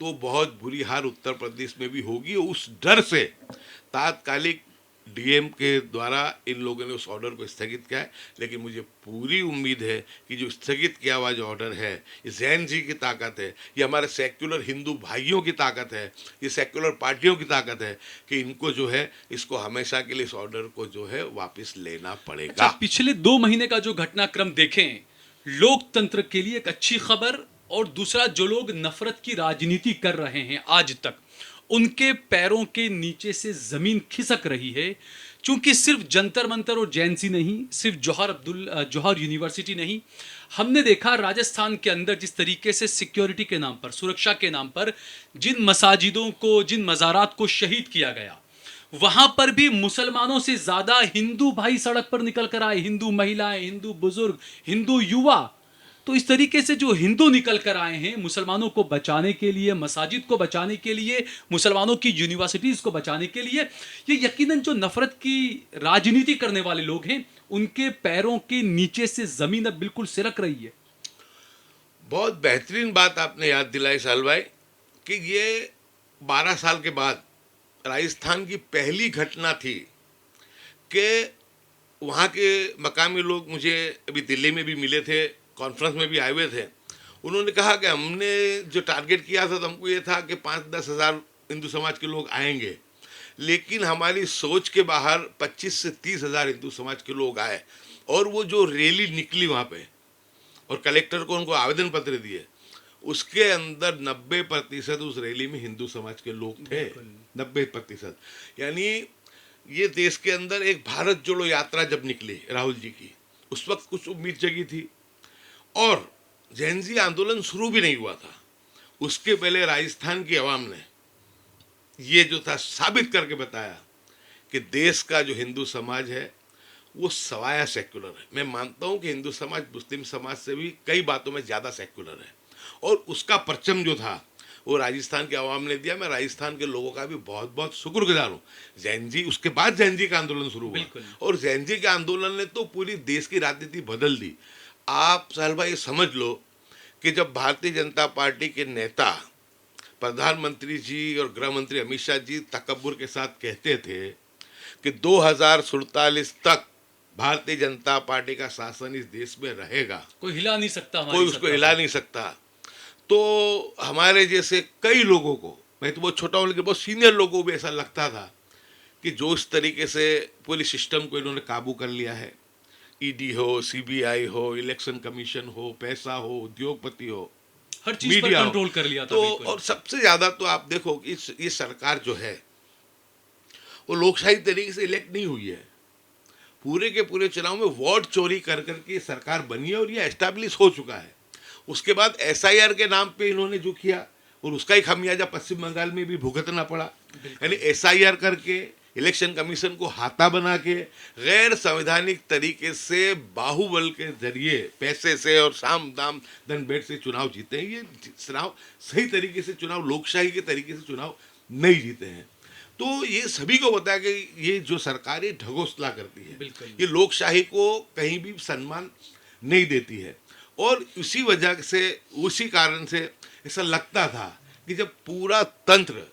तो बहुत बुरी हार उत्तर प्रदेश में भी होगी। उस डर से तात्कालिक डीएम के द्वारा इन लोगों ने उस ऑर्डर को स्थगित किया है, लेकिन मुझे पूरी उम्मीद है कि जो स्थगित किया हुआ जो ऑर्डर है, ये जैन जी की ताकत है, ये हमारे सेक्युलर हिंदू भाइयों की ताकत है, ये सेक्युलर पार्टियों की ताकत है कि इनको जो है इसको हमेशा के लिए इस ऑर्डर को जो है वापस लेना पड़ेगा। अच्छा, पिछले 2 महीने का जो घटनाक्रम देखें, लोकतंत्र के लिए एक अच्छी खबर, और दूसरा जो लोग नफरत की राजनीति कर रहे हैं आज तक, उनके पैरों के नीचे से जमीन खिसक रही है। क्योंकि सिर्फ जंतर मंतर और जैनसी नहीं, सिर्फ जौहर यूनिवर्सिटी नहीं, हमने देखा राजस्थान के अंदर जिस तरीके से सिक्योरिटी के नाम पर, सुरक्षा के नाम पर जिन मसाजिदों को, जिन मज़ारात को शहीद किया गया, वहां पर भी मुसलमानों से ज्यादा हिंदू भाई सड़क पर निकल कर आए, हिंदू महिलाएं, हिंदू बुजुर्ग, हिंदू युवा। तो इस तरीके से जो हिंदू निकल कर आए हैं मुसलमानों को बचाने के लिए, मसाजिद को बचाने के लिए, मुसलमानों की यूनिवर्सिटीज को बचाने के लिए, ये यकीनन जो नफरत की राजनीति करने वाले लोग हैं उनके पैरों के नीचे से जमीन अब बिल्कुल सिरक रही है। बहुत बेहतरीन बात आपने याद दिलाई साल भाई कि ये 12 साल के बाद राजस्थान की पहली घटना थी कि वहाँ के मकामी लोग मुझे अभी दिल्ली में भी मिले थे, कॉन्फ्रेंस में भी आए हुए थे। उन्होंने कहा कि हमने जो टारगेट किया था तो हमको ये था कि 5-10 हज़ार हिंदू समाज के लोग आएंगे, लेकिन हमारी सोच के बाहर 25 से 30 हज़ार हिंदू समाज के लोग आए, और वो जो रैली निकली वहाँ पे और कलेक्टर को उनको आवेदन पत्र दिए, उसके अंदर 90% उस रैली में हिंदू समाज के लोग थे। 90%। यानी ये देश के अंदर एक भारत जोड़ो यात्रा जब निकली राहुल जी की, उस वक्त कुछ उम्मीद जगी थी, और जैन जी आंदोलन शुरू भी नहीं हुआ था, उसके पहले राजस्थान की आवाम ने ये जो था साबित करके बताया कि देश का जो हिंदू समाज है वो सवाया सेक्युलर है। मैं मानता हूँ कि हिंदू समाज मुस्लिम समाज से भी कई बातों में ज़्यादा सेक्युलर है, और उसका परचम जो था वो राजस्थान के आवाम ने दिया। मैं राजस्थान के लोगों का भी बहुत बहुत शुक्रगुजार हूँ। जैन जी, उसके बाद जैन जी का आंदोलन शुरू हुआ, और जैन जी के आंदोलन ने तो पूरी देश की राजनीति बदल दी। आप साल भाई समझ लो कि जब भारतीय जनता पार्टी के नेता प्रधानमंत्री जी और गृह मंत्री अमित शाह जी तकब्बुर के साथ कहते थे कि 2047 तक भारतीय जनता पार्टी का शासन इस देश में रहेगा, कोई हिला नहीं सकता, कोई उसको हिला नहीं सकता, तो हमारे जैसे कई लोगों को, मैं तो बहुत छोटा हूँ लेकिन बहुत सीनियर लोगों को भी ऐसा लगता था कि जो इस तरीके से पूरी सिस्टम को इन्होंने काबू कर लिया है, ईडी हो, सीबीआई हो, इलेक्शन कमीशन हो, पैसा हो, उद्योगपति हो, हर चीज पर कंट्रोल कर लिया था। तो और सबसे ज्यादा तो आप देखो कि ये सरकार जो है वो लोकशाही तरीके से इलेक्ट नहीं हुई है। पूरे के पूरे चुनाव में वोट चोरी कर करके सरकार बनी है, और ये एस्टैब्लिश हो चुका है। उसके बाद एसआईआर के नाम पे इन्होंने जो किया, और उसका ही खामियाजा पश्चिम बंगाल में भी भुगतना पड़ा। यानी एसआईआर करके, इलेक्शन कमीशन को हाथा बना के, गैर संवैधानिक तरीके से बाहुबल के जरिए पैसे से और साम दाम दंड भेंट से चुनाव जीते हैं। ये चुनाव सही तरीके से, चुनाव लोकशाही के तरीके से चुनाव नहीं जीते हैं। तो ये सभी को पता है कि ये जो सरकार ये ढगोसला करती है, ये लोकशाही को कहीं भी सम्मान नहीं देती है, और उसी वजह से, उसी कारण से ऐसा लगता था कि जब पूरा तंत्र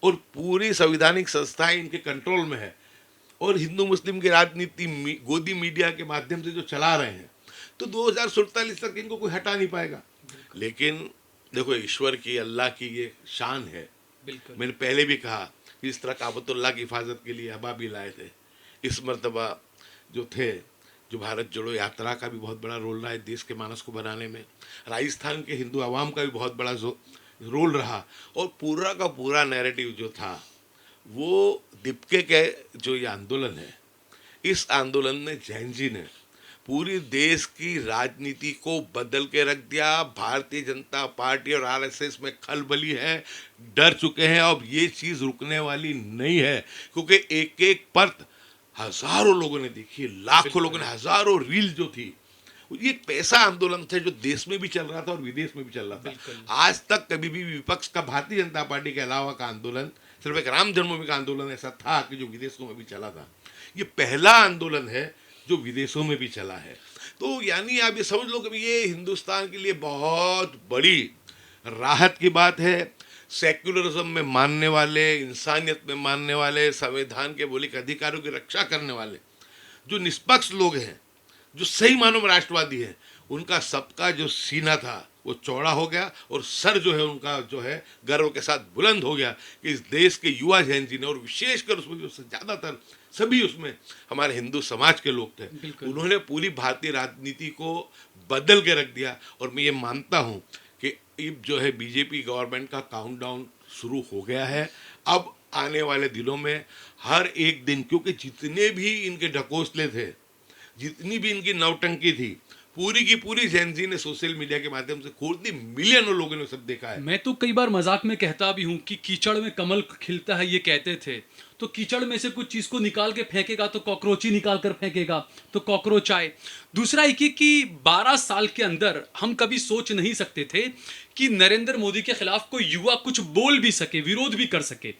और पूरी संवैधानिक संस्थाएं इनके कंट्रोल में है, और हिंदू मुस्लिम की राजनीति गोदी मीडिया के माध्यम से जो चला रहे हैं, तो 2047 तक इनको कोई हटा नहीं पाएगा। लेकिन देखो, ईश्वर की, अल्लाह की ये शान है। मैंने पहले भी कहा कि इस तरह काबतुल्लाह की हिफाजत के लिए अबाबिल आए थे। इस मरतबा जो थे, जो भारत जोड़ो यात्रा का भी बहुत बड़ा रोल रहा है देश के मानस को बनाने में, राजस्थान के हिंदू आवाम का भी बहुत बड़ा रोल रहा, और पूरा का पूरा नैरेटिव जो था वो दीपके के जो ये आंदोलन है, इस आंदोलन ने, जैन जी ने पूरी देश की राजनीति को बदल के रख दिया। भारतीय जनता पार्टी और आरएसएस में खलबली है, डर चुके हैं। अब ये चीज़ रुकने वाली नहीं है, क्योंकि एक एक परत हजारों लोगों ने देखी, लाखों लोगों ने, हजारों रील जो थी, ये एक पैसा आंदोलन था जो देश में भी चल रहा था और विदेश में भी चल रहा था। आज तक कभी भी विपक्ष का, भारतीय जनता पार्टी के अलावा का आंदोलन, सिर्फ एक राम जन्मभूमि का आंदोलन ऐसा था कि जो विदेशों में भी चला था। ये पहला आंदोलन है जो विदेशों में भी चला है। तो यानी आप ये समझ लो कि ये हिंदुस्तान के लिए बहुत बड़ी राहत की बात है। सेक्युलरिज्म में मानने वाले, इंसानियत में मानने वाले, संविधान के मौलिक अधिकारों की रक्षा करने वाले जो निष्पक्ष लोग हैं, जो सही मानों में राष्ट्रवादी हैं, उनका सबका जो सीना था वो चौड़ा हो गया और सर जो है उनका जो है गर्व के साथ बुलंद हो गया कि इस देश के युवा जैन जी ने, और विशेषकर उसमें जो ज़्यादातर सभी उसमें हमारे हिंदू समाज के लोग थे, उन्होंने पूरी भारतीय राजनीति को बदल के रख दिया। और मैं ये मानता हूँ कि अब जो है बीजेपी गवर्नमेंट का काउंटडाउन शुरू हो गया है। अब आने वाले दिनों में हर एक दिन, क्योंकि जितने भी इनके ढकोसले थे, जितनी भी इनकी नौटंकी थी, पूरी की पूरी जेनजी ने सोशल मीडिया के माध्यम से खोल दी। मिलियनों लोगों ने सब देखा है। मैं तो कई बार मजाक में कहता भी हूं कि कीचड़ में कमल खिलता है, ये कहते थे। तो कीचड़ में से कुछ चीज को निकाल के फेंकेगा तो कॉकरोच ही निकाल कर फेंकेगा, तो कॉकरोच आए। दूसरा एक ही कि 12 साल के अंदर हम कभी सोच नहीं सकते थे कि नरेंद्र मोदी के खिलाफ कोई युवा कुछ बोल भी सके, विरोध भी कर सके।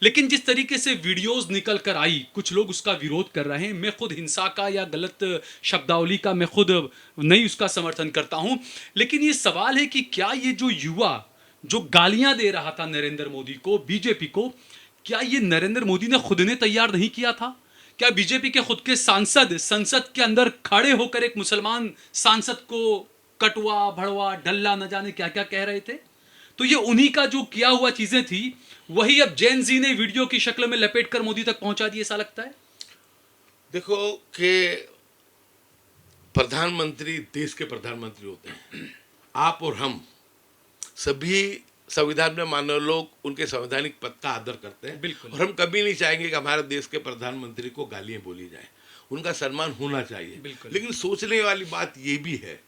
लेकिन जिस तरीके से वीडियोस निकल कर आई, कुछ लोग उसका विरोध कर रहे हैं। मैं खुद हिंसा का या गलत शब्दावली का मैं खुद नहीं उसका समर्थन करता हूं, लेकिन ये सवाल है कि क्या ये जो युवा जो गालियां दे रहा था नरेंद्र मोदी को, बीजेपी को, क्या ये नरेंद्र मोदी ने खुद ने तैयार नहीं किया था? क्या बीजेपी के खुद के सांसद संसद के अंदर खड़े होकर एक मुसलमान सांसद को कटवा, भड़वा, डल्ला न जाने क्या क्या कह रहे थे? तो ये उन्हीं का जो किया हुआ चीजें थी, वही अब जैन जी ने वीडियो की शक्ल में लपेट कर मोदी तक पहुंचा दी, ऐसा लगता है। देखो कि प्रधानमंत्री देश के प्रधानमंत्री होते हैं। आप और हम सभी संविधान में मानव लोग उनके संवैधानिक पद का आदर करते हैं। बिल्कुल। और हम कभी नहीं चाहेंगे कि हमारे देश के प्रधानमंत्री को गालियां बोली जाए, उनका सम्मान होना चाहिए। बिल्कुल। लेकिन सोचने वाली बात ये भी है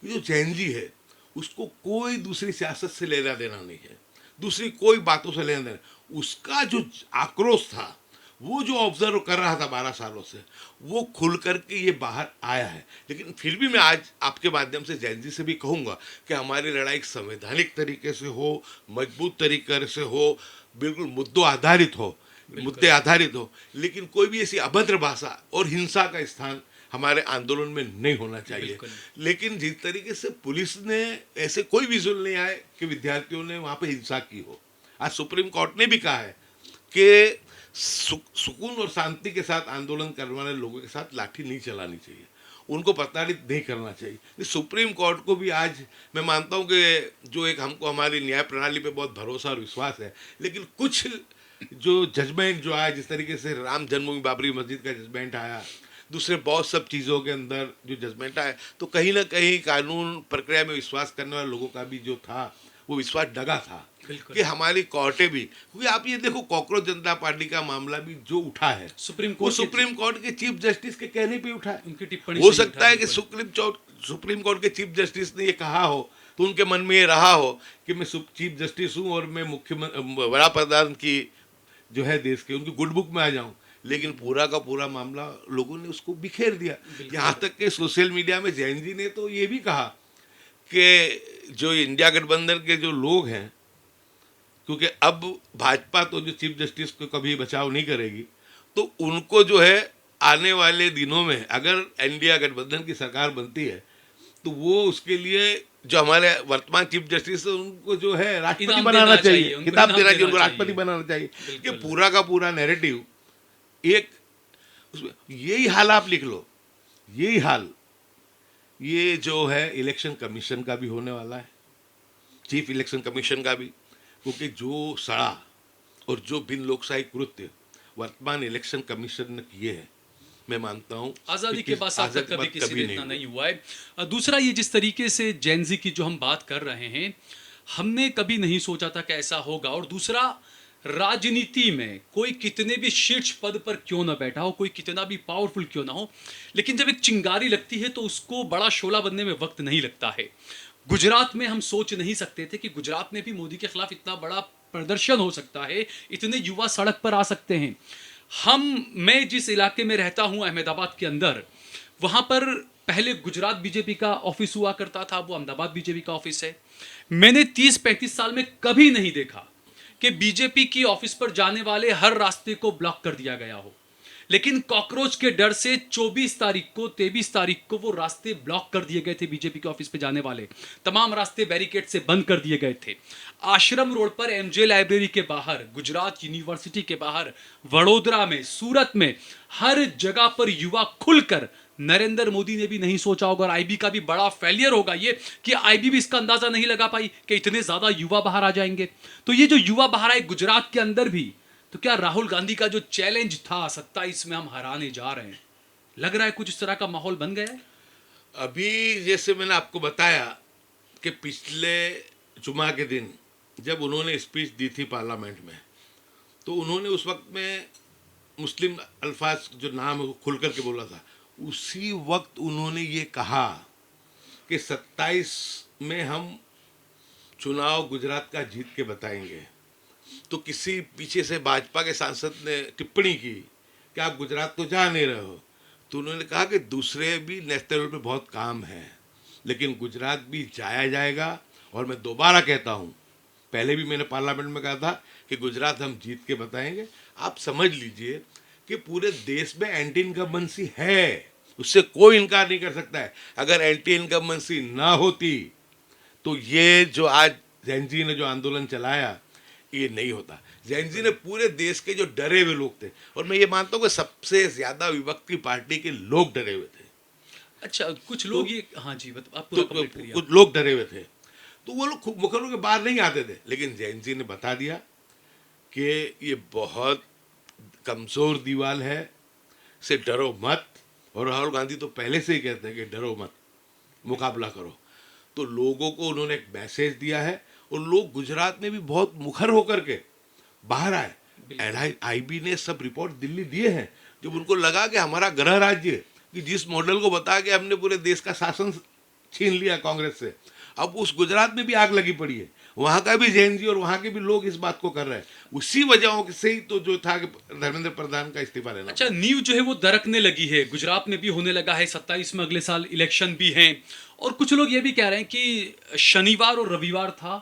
कि जो जैन जी है उसको कोई दूसरी सियासत से लेना देना नहीं है, दूसरी कोई बातों से लेना देना। उसका जो आक्रोश था, वो जो ऑब्जर्व कर रहा था 12 सालों से, वो खुल करके ये बाहर आया है। लेकिन फिर भी मैं आज आपके माध्यम से जैन जी से भी कहूँगा कि हमारी लड़ाई संवैधानिक तरीके से हो, मजबूत तरीके से हो, बिल्कुल मुद्दों आधारित हो, मुद्दे आधारित हो, लेकिन कोई भी ऐसी अभद्र भाषा और हिंसा का स्थान हमारे आंदोलन में नहीं होना चाहिए। लेकिन जिस तरीके से पुलिस ने, ऐसे कोई विजुअल नहीं आए कि विद्यार्थियों ने वहाँ पे हिंसा की हो। आज सुप्रीम कोर्ट ने भी कहा है कि सुकून और शांति के साथ आंदोलन करने वाले लोगों के साथ लाठी नहीं चलानी चाहिए, उनको प्रताड़ित नहीं करना चाहिए। सुप्रीम कोर्ट को भी आज मैं मानता हूँ कि जो एक हमको हमारी न्याय प्रणाली पे बहुत भरोसा और विश्वास है, लेकिन कुछ जो जजमेंट जो आया, जिस तरीके से राम जन्मभूमि बाबरी मस्जिद का जजमेंट आया, दूसरे बहुत सब चीज़ों के अंदर जो जजमेंट आया, तो कहीं ना कहीं कानून प्रक्रिया में विश्वास करने वाले लोगों का भी जो था वो विश्वास डगा था कि हमारी कोर्टें भी, क्योंकि आप ये देखो कॉकरोच जनता पार्टी का मामला भी जो उठा है सुप्रीम कोर्ट के चीफ जस्टिस के कहने पे उठा है। उनकी टिप्पणी हो सकता है कि सुप्रीम कोर्ट के चीफ जस्टिस ने ये कहा हो तो उनके मन में ये रहा हो कि मैं चीफ जस्टिस हूँ और मैं मुख्यमंत्री बड़ा प्रधान की जो है देश के, उनकी गुड बुक में आ जाऊँ। लेकिन पूरा का पूरा मामला लोगों ने उसको बिखेर दिया। यहाँ तक कि सोशल मीडिया में जैन जी ने तो ये भी कहा कि जो इंडिया गठबंधन के जो लोग हैं, क्योंकि अब भाजपा तो जो चीफ जस्टिस को कभी बचाव नहीं करेगी, तो उनको जो है आने वाले दिनों में अगर इंडिया गठबंधन की सरकार बनती है तो वो उसके लिए जो हमारे वर्तमान चीफ जस्टिस है उनको जो है राष्ट्रपति बनाना चाहिए, खिताब देना चाहिए, उनको राष्ट्रपति बनाना चाहिए। कि पूरा का पूरा नैरेटिव एक उसमें यही हाल आप लिख लो, यही हाल ये जो है इलेक्शन कमीशन का भी होने वाला है, चीफ इलेक्शन कमीशन का भी, क्योंकि जो सड़ा और जो बिन लोकशाही कृत्य वर्तमान इलेक्शन कमीशन ने किए हैं, मैं मानता हूं आज़ादी के बाद आज तक कभी किसी ने इतना नहीं हुआ है। दूसरा, ये जिस तरीके से जैन जी की जो हम बात कर रहे हैं, हमने कभी नहीं सोचा था कि ऐसा होगा। और दूसरा, राजनीति में कोई कितने भी शीर्ष पद पर क्यों ना बैठा हो, कोई कितना भी पावरफुल क्यों ना हो, लेकिन जब एक चिंगारी लगती है तो उसको बड़ा शोला बनने में वक्त नहीं लगता है। गुजरात में हम सोच नहीं सकते थे कि गुजरात में भी मोदी के खिलाफ इतना बड़ा प्रदर्शन हो सकता है, इतने युवा सड़क पर आ सकते हैं। मैं जिस इलाके में रहता हूं अहमदाबाद के अंदर, वहां पर पहले गुजरात बीजेपी का ऑफिस हुआ करता था, वो अहमदाबाद बीजेपी का ऑफिस है। मैंने 30-35 साल में कभी नहीं देखा कि बीजेपी की ऑफिस पर जाने वाले हर रास्ते को ब्लॉक कर दिया गया हो। लेकिन कॉकरोच के डर से 24 तारीख को 23 तारीख को वो रास्ते ब्लॉक कर दिए गए थे। बीजेपी के ऑफिस पे जाने वाले तमाम रास्ते बैरिकेड से बंद कर दिए गए थे। आश्रम रोड पर एमजे लाइब्रेरी के बाहर, गुजरात यूनिवर्सिटी के बाहर, वडोदरा में, सूरत में, हर जगह पर युवा खुलकर, नरेंद्र मोदी ने भी नहीं सोचा होगा और आईबी का भी बड़ा फेलियर होगा ये कि आईबी भी इसका अंदाजा नहीं लगा पाई कि इतने ज्यादा युवा बाहर आ जाएंगे। तो ये जो युवा बाहर आए गुजरात के अंदर भी, तो क्या राहुल गांधी का जो चैलेंज था 27 में हम हराने जा रहे हैं, लग रहा है कुछ इस तरह का माहौल बन गया है? अभी जैसे मैंने आपको बताया कि पिछले जुमा के दिन जब उन्होंने स्पीच दी थी पार्लियामेंट में, तो उन्होंने उस वक्त में मुस्लिम अल्फाज जो नाम है वो खुल करके बोला था। उसी वक्त उन्होंने ये कहा कि 27 में हम चुनाव गुजरात का जीत के बताएंगे। तो किसी पीछे से भाजपा के सांसद ने टिप्पणी की कि आप गुजरात तो जा नहीं रहे हो, तो उन्होंने कहा कि दूसरे भी नेशनल लेवल पे बहुत काम है, लेकिन गुजरात भी जाया जाएगा। और मैं दोबारा कहता हूँ, पहले भी मैंने पार्लियामेंट में कहा था कि गुजरात हम जीत के बताएंगे। आप समझ लीजिए कि पूरे देश में एंटी इनकम्बेंसी है, उससे कोई इनकार नहीं कर सकता है। अगर एंटी इनकम्बेंसी ना होती तो ये जो आज जैन जी ने जो आंदोलन चलाया ये नहीं होता। जैन जी ने पूरे देश के जो डरे हुए लोग थे, और मैं ये मानता हूँ कि सबसे ज्यादा विपक्षी पार्टी के लोग डरे हुए थे। अच्छा, कुछ लोग ये, हाँ जी आप पूरा कंप्लीट करिए। कुछ लोग डरे हुए थे, तो वो लोग मुखरों के बाहर नहीं आते थे, लेकिन जैन जी ने बता दिया कि ये बहुत कमजोर दीवार है, से डरो मत। और राहुल गांधी तो पहले से ही कहते हैं कि डरो मत, मुकाबला करो। तो लोगों को उन्होंने एक मैसेज दिया है, और लोग गुजरात में भी बहुत मुखर होकर के बाहर आए। एनआईबी ने सब रिपोर्ट दिल्ली दिए हैं, जब उनको लगा कि हमारा गृह राज्य कि जिस मॉडल को बता के हमने पूरे देश का शासन छीन लिया कांग्रेस से, अब उस गुजरात में भी आग लगी पड़ी है। वहां का भी जैन जी और वहां के भी लोग इस बात को कर रहे हैं। उसी वजहों से ही तो जो था कि धर्मेंद्र प्रधान का इस्तीफा लेना। अच्छा, नींव जो है वो दरकने लगी है, गुजरात में भी होने लगा है। 27 में अगले साल इलेक्शन भी हैं, और कुछ लोग ये भी कह रहे हैं कि शनिवार और रविवार था।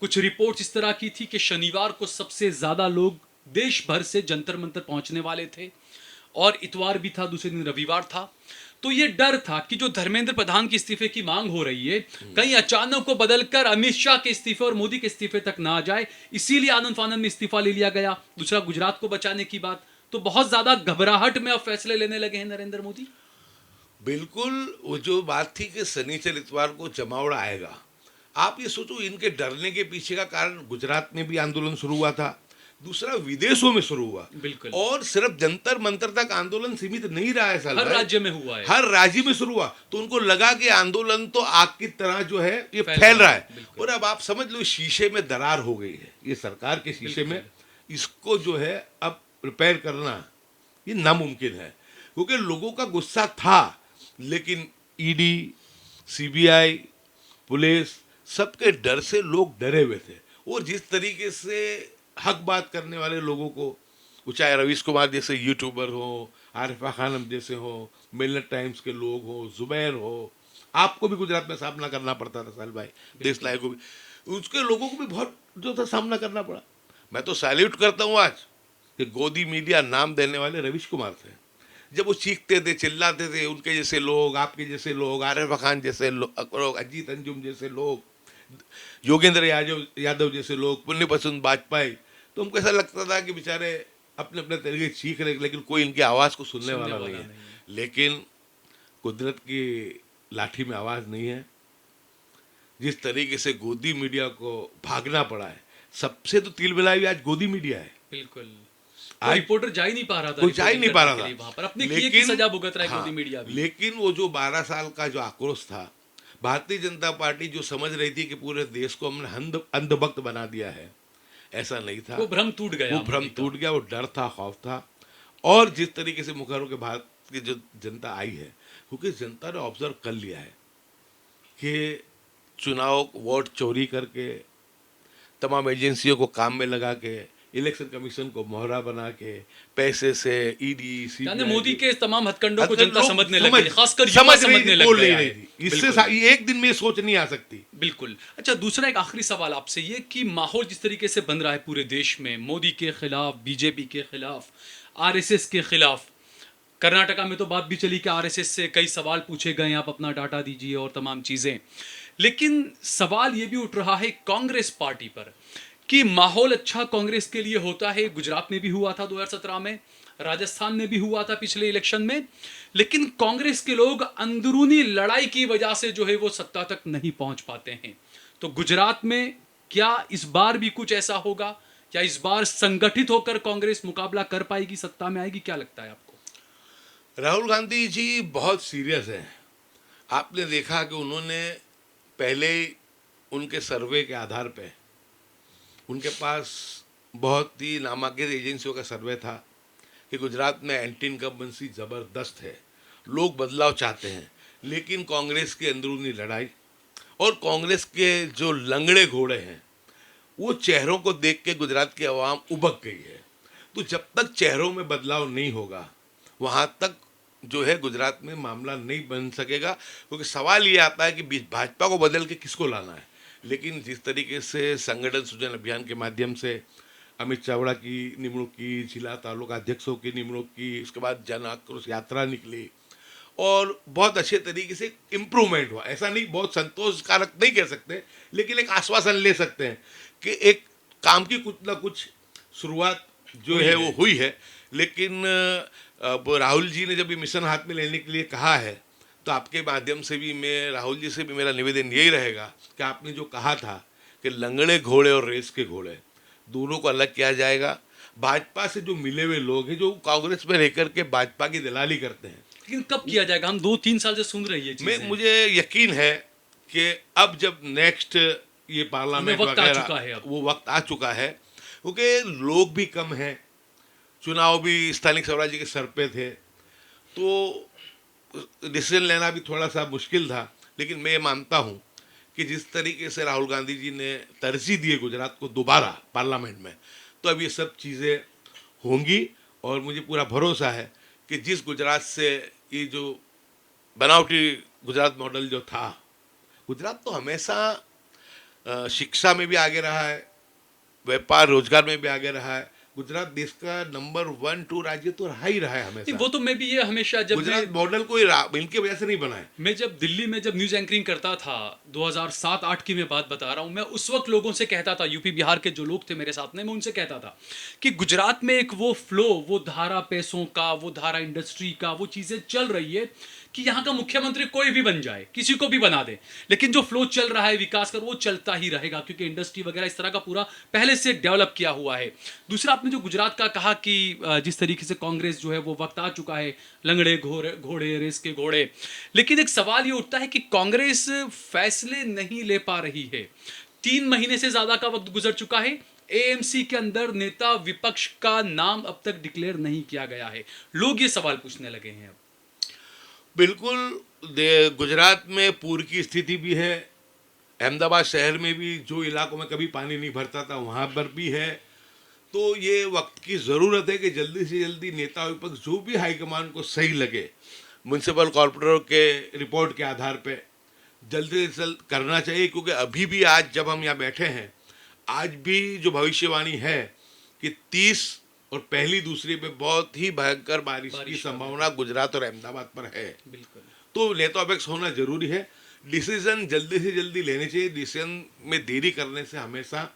कुछ रिपोर्ट्स इस तरह की थी कि शनिवार को सबसे ज्यादा लोग देश भर से जंतर मंतर पहुंचने वाले थे, और इतवार भी था, दूसरे दिन रविवार था। तो ये डर था कि जो धर्मेंद्र प्रधान के इस्तीफे की मांग हो रही है, कहीं अचानक को बदलकर अमित शाह के इस्तीफे और मोदी के इस्तीफे तक ना आ जाए, इसीलिए आनंद फानंद में इस्तीफा ले लिया गया। दूसरा, गुजरात को बचाने की बात। तो बहुत ज्यादा घबराहट में अब फैसले लेने लगे हैं नरेंद्र मोदी। बिल्कुल, वो जो बात थी कि शनिचर इतवार को जमावड़ा आएगा, आप ये सोचो इनके डरने के पीछे का कारण गुजरात में भी आंदोलन शुरू हुआ था, दूसरा विदेशों में शुरू हुआ। बिल्कुल। और सिर्फ जंतर मंतर तक आंदोलन सीमित नहीं रहा है साल, हर राज्य में हुआ है, हर राज्य में शुरू हुआ। तो उनको लगा कि आंदोलन तो आग की तरह जो है ये फैल रहा है। और अब आप समझ लो शीशे में दरार हो गई है, ये सरकार के शीशे में, इसको जो है अब रिपेयर करना ये नामुमकिन है। क्योंकि लोगों का गुस्सा था, लेकिन ईडी, सीबीआई, पुलिस, सबके डर से लोग डरे हुए थे। और जिस तरीके से हक बात करने वाले लोगों को, चाहे रवीश कुमार जैसे यूट्यूबर हो, आरिफा खानम जैसे हो, मिलत टाइम्स के लोग हो, जुबैर हो, आपको भी गुजरात में सामना करना पड़ता था साल भाई, देश लायक को भी, उसके लोगों को भी बहुत जो था सामना करना पड़ा। मैं तो सैल्यूट करता हूँ आज कि गोदी मीडिया नाम देने वाले रवीश कुमार थे। जब वो चीखते थे, चिल्लाते थे, उनके जैसे लोग, आपके जैसे लोग, आरिफा खान जैसे लोग, अजीत अंजुम जैसे लोग, योगेंद्र यादव जैसे लोग, पुण्य पसंद वाजपेयी, तो हमको ऐसा लगता था कि बेचारे अपने अपने तरीके चीख रहे, लेकिन कोई इनकी आवाज़ को सुनने वाला नहीं है। लेकिन कुदरत की लाठी में आवाज़ नहीं है। जिस तरीके से गोदी मीडिया को भागना पड़ा है, सबसे तो तिल मिलाई आज गोदी मीडिया है। बिल्कुल, रिपोर्टर जा ही नहीं पा रहा था, कोई जा ही नहीं पा रहा था, वहां पर अपने किए की सजा भुगत रहा है गोदी मीडिया भी। लेकिन वो जो 12 साल का जो आक्रोश था, भारतीय जनता पार्टी जो समझ रही थी कि पूरे देश को हमने अंधभक्त बना दिया है, ऐसा नहीं था। वो भ्रम टूट गया, वो भ्रम टूट गया। वो डर था, खौफ था। और जिस तरीके से मुखर होकर भारत की जो जनता आई है, क्योंकि जनता ने ऑब्जर्व कर लिया है कि चुनाव वोट चोरी करके, तमाम एजेंसियों को काम में लगा के, इलेक्शन कमीशन को मोहरा बना के, पैसे से ईडी, यानी मोदी के तमाम हथकंडों को जनता समझने लगी, खासकर युवा समझने लग गया है। इससे एक दिन में सोच नहीं आ सकती। बिल्कुल। अच्छा, दूसरा एक आखिरी सवाल आपसे, ये कि माहौल जिस तरीके से बन रहा है पूरे देश में, मोदी के खिलाफ, बीजेपी के खिलाफ, आरएसएस के खिलाफ, कर्नाटका में तो बात भी चली कि आरएसएस से कई सवाल पूछे गए, आप अपना डाटा दीजिए और तमाम चीज़ें। लेकिन सवाल ये भी उठ रहा है कांग्रेस पार्टी पर कि माहौल अच्छा कांग्रेस के लिए होता है। गुजरात में भी हुआ था 2017 में, राजस्थान में भी हुआ था पिछले इलेक्शन में, लेकिन कांग्रेस के लोग अंदरूनी लड़ाई की वजह से जो है वो सत्ता तक नहीं पहुंच पाते हैं। तो गुजरात में क्या इस बार भी कुछ ऐसा होगा? क्या इस बार संगठित होकर कांग्रेस मुकाबला कर पाएगी, सत्ता में आएगी? क्या लगता है आपको? राहुल गांधी जी बहुत सीरियस हैं। आपने देखा कि उन्होंने पहले ही उनके सर्वे के आधार पे, उनके पास बहुत ही नामांकित एजेंसियों का सर्वे था कि गुजरात में एंटी इनकम्बेंसी ज़बरदस्त है, लोग बदलाव चाहते हैं, लेकिन कांग्रेस की अंदरूनी लड़ाई और कांग्रेस के जो लंगड़े घोड़े हैं वो चेहरों को देख के गुजरात की आवाम उबक गई है। तो जब तक चेहरों में बदलाव नहीं होगा वहाँ तक जो है गुजरात में मामला नहीं बन सकेगा, क्योंकि सवाल ये आता है कि भाजपा को बदल के किसको लाना है। लेकिन जिस तरीके से संगठन सृजन अभियान के माध्यम से अमित चावड़ा की निमणूक की, जिला तालुका अध्यक्षों की निमणूक की, उसके बाद जन आक्रोश यात्रा निकली और बहुत अच्छे तरीके से इम्प्रूवमेंट हुआ। ऐसा नहीं, बहुत संतोषकारक नहीं कह सकते, लेकिन एक आश्वासन ले सकते हैं कि एक काम की कुछ ना कुछ शुरुआत जो है वो हुई है। लेकिन अब राहुल जी ने जब ये मिशन हाथ में लेने के लिए कहा है तो आपके माध्यम से भी मैं राहुल जी से भी मेरा निवेदन यही रहेगा कि आपने जो कहा था कि लंगड़े घोड़े और रेस के घोड़े दोनों को अलग किया जाएगा। भाजपा से जो मिले हुए लोग हैं जो कांग्रेस में रहकर के भाजपा की दलाली करते हैं, लेकिन कब किया जाएगा? हम 2-3 साल से सुन रही है मुझे यकीन है कि अब जब नेक्स्ट ये पार्लियामेंट वगैरह वो वक्त आ चुका है, क्योंकि लोग भी कम हैं, चुनाव भी स्थानिक स्वराज्य के सर पे थे, तो डिसीजन लेना भी थोड़ा सा मुश्किल था। लेकिन मैं ये मानता हूँ कि जिस तरीके से राहुल गांधी जी ने तरजीह दी है गुजरात को दोबारा पार्लियामेंट में, तो अब ये सब चीज़ें होंगी और मुझे पूरा भरोसा है कि जिस गुजरात से ये जो बनावटी गुजरात मॉडल जो था, गुजरात तो हमेशा शिक्षा में भी आगे रहा है, व्यापार रोजगार में भी आगे रहा है। गुजरात देश का नंबर 1-2 राज्य तो रहा ही रहा है हमेशा। वो तो मैं भी ये हमेशा जब गुजरात मॉडल कोई इनकी वजह से नहीं बना है। मैं जब दिल्ली में जब न्यूज़ एंकरिंग करता था 2007-8 की मैं बात बता रहा हूँ, मैं उस वक्त लोगों से कहता था, यूपी बिहार के जो लोग थे मेरे साथ में, मैं उनसे कहता था कि गुजरात में एक वो फ्लो, वो धारा पैसों का, वो धारा इंडस्ट्री का, वो चीज़ें चल रही है कि यहाँ का मुख्यमंत्री कोई भी बन जाए, किसी को भी बना दे, लेकिन जो फ्लो चल रहा है विकास का वो चलता ही रहेगा, क्योंकि इंडस्ट्री वगैरह इस तरह का पूरा पहले से डेवलप किया हुआ है। दूसरा, आपने जो गुजरात का कहा कि जिस तरीके से कांग्रेस जो है वो वक्त आ चुका है, लंगड़े घोड़े रेस के घोड़े, लेकिन एक सवाल ये उठता है कि कांग्रेस फैसले नहीं ले पा रही है। 3 महीने से ज्यादा का वक्त गुजर चुका है, एएमसी के अंदर नेता विपक्ष का नाम अब तक डिक्लेयर नहीं किया गया है। लोग ये सवाल पूछने लगे हैं अब। बिल्कुल, गुजरात में पूर की स्थिति भी है, अहमदाबाद शहर में भी जो इलाकों में कभी पानी नहीं भरता था वहाँ पर भी है। तो ये वक्त की ज़रूरत है कि जल्दी से जल्दी नेता विपक्ष जो भी हाईकमान को सही लगे, म्यूनसिपल कॉर्पोरेटर के रिपोर्ट के आधार पे जल्दी से जल्द करना चाहिए। क्योंकि अभी भी आज जब हम यहाँ बैठे हैं, आज भी जो भविष्यवाणी है कि 30 और पहली दूसरी पे बहुत ही भयंकर बारिश की संभावना गुजरात और अहमदाबाद पर है। बिल्कुल, तो नेता विपक्ष होना जरूरी है, डिसीजन जल्दी से जल्दी लेने चाहिए। डिसीजन में देरी करने से हमेशा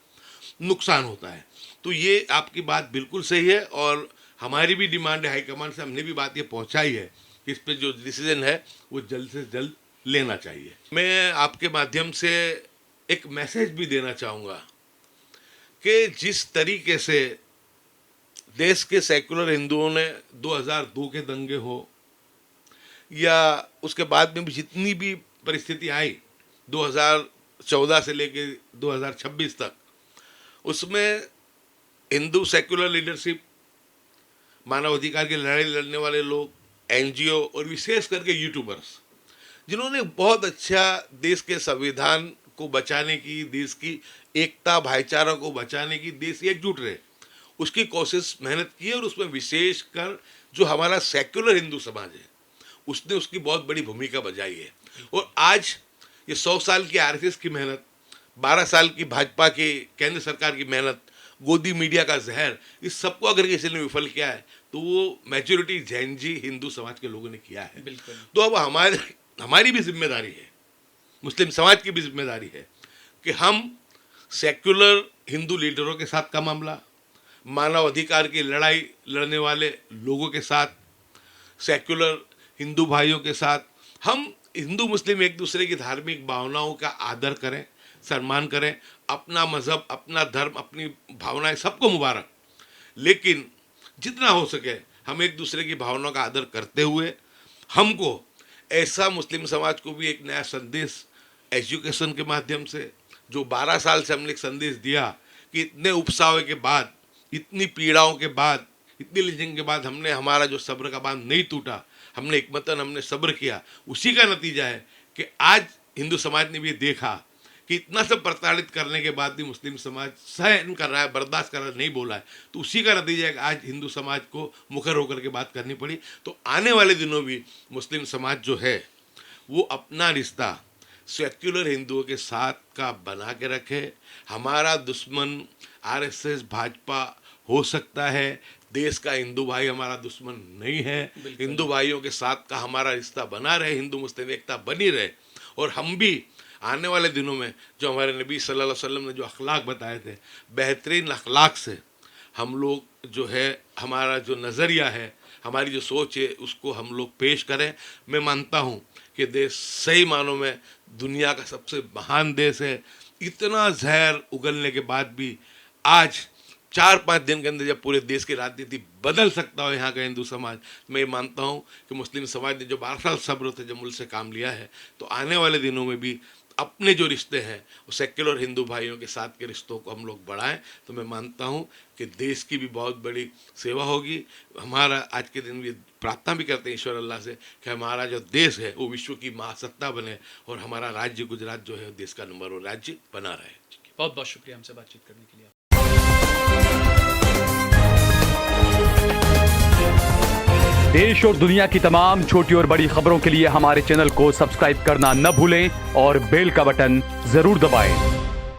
नुकसान होता है। तो ये आपकी बात बिल्कुल सही है और हमारी भी डिमांड है हाईकमान से, हमने भी बात ये पहुंचाई है कि इस पर जो डिसीजन है वो जल्द से जल्द लेना चाहिए। मैं आपके माध्यम से एक मैसेज भी देना चाहूँगा कि जिस तरीके से देश के सेकुलर हिंदुओं ने 2002 के दंगे हो या उसके बाद में भी जितनी भी परिस्थिति आई 2014 से लेके 2026 तक, उसमें हिंदू सेकुलर लीडरशिप, मानवाधिकार की लड़ाई लड़ने वाले लोग, एनजीओ और विशेष करके यूट्यूबर्स, जिन्होंने बहुत अच्छा देश के संविधान को बचाने की, देश की एकता भाईचारा को बचाने की, देश एकजुट रहे उसकी कोशिश मेहनत की है। और उसमें विशेष कर जो हमारा सेक्युलर हिंदू समाज है उसने उसकी बहुत बड़ी भूमिका बजाई है। और आज ये 100 साल की आरएसएस की मेहनत, 12 साल की भाजपा की केंद्र सरकार की मेहनत, गोदी मीडिया का जहर, इस सबको अगर किसी ने विफल किया है तो वो मैच्योरिटी जैन जी हिंदू समाज के लोगों ने किया है। बिल्कुल। तो अब हमारी भी जिम्मेदारी है, मुस्लिम समाज की भी जिम्मेदारी है कि हम सेक्युलर हिंदू लीडरों के साथ का मामला, मानव अधिकार की लड़ाई लड़ने वाले लोगों के साथ, सेक्युलर हिंदू भाइयों के साथ हम हिंदू मुस्लिम एक दूसरे की धार्मिक भावनाओं का आदर करें, सम्मान करें। अपना मजहब, अपना धर्म, अपनी भावनाएं सबको मुबारक, लेकिन जितना हो सके हम एक दूसरे की भावनाओं का आदर करते हुए हमको ऐसा मुस्लिम समाज को भी एक नया संदेश एजुकेशन के माध्यम से, जो 12 साल से हमने एक संदेश दिया कि इतने उपसावे के बाद, इतनी पीड़ाओं के बाद, इतनी लिंचिंग के बाद हमने हमारा जो सब्र का बांध नहीं टूटा, हमने एकमतन हमने सब्र किया, उसी का नतीजा है कि आज हिंदू समाज ने भी देखा कि इतना सब प्रताड़ित करने के बाद भी मुस्लिम समाज सहन कर रहा है, बर्दाश्त कर रहा है, नहीं बोला है। तो उसी का नतीजा है कि आज हिंदू समाज को मुखर होकर के बात करनी पड़ी। तो आने वाले दिनों भी मुस्लिम समाज जो है वो अपना रिश्ता सेक्युलर हिंदुओं के साथ का बना के रखे। हमारा दुश्मन आरएसएस भाजपा हो सकता है, देश का हिंदू भाई हमारा दुश्मन नहीं है। हिंदू भाइयों के साथ का हमारा रिश्ता बना रहे, हिंदू मुस्लिम एकता बनी रहे, और हम भी आने वाले दिनों में जो हमारे नबी सल्लल्लाहु अलैहि वसल्लम ने जो अखलाक बताए थे, बेहतरीन अखलाक से हम लोग जो है, हमारा जो नज़रिया है, हमारी जो सोच है, उसको हम लोग पेश करें। मैं मानता हूँ कि देश सही मानों में दुनिया का सबसे महान देश है। इतना जहर उगलने के बाद भी आज 4-5 दिन के अंदर जब पूरे देश की राजनीति बदल सकता हो यहाँ का हिंदू समाज, मैं ये मानता हूँ कि मुस्लिम समाज ने जो 12 साल सब्र से जमुल से काम लिया है, तो आने वाले दिनों में भी अपने जो रिश्ते हैं वो सेक्युलर हिंदू भाइयों के साथ के रिश्तों को हम लोग बढ़ाएं। तो मैं मानता हूं कि देश की भी बहुत बड़ी सेवा होगी। हमारा आज के दिन भी प्रार्थना भी करते हैं ईश्वर अल्लाह से कि हमारा जो देश है वो विश्व की महासत्ता बने और हमारा राज्य गुजरात जो है देश का नंबर 1 राज्य बना रहे। बहुत बहुत शुक्रिया हमसे बातचीत करने के लिए। देश और दुनिया की तमाम छोटी और बड़ी खबरों के लिए हमारे चैनल को सब्सक्राइब करना न भूलें और बेल का बटन जरूर दबाएं।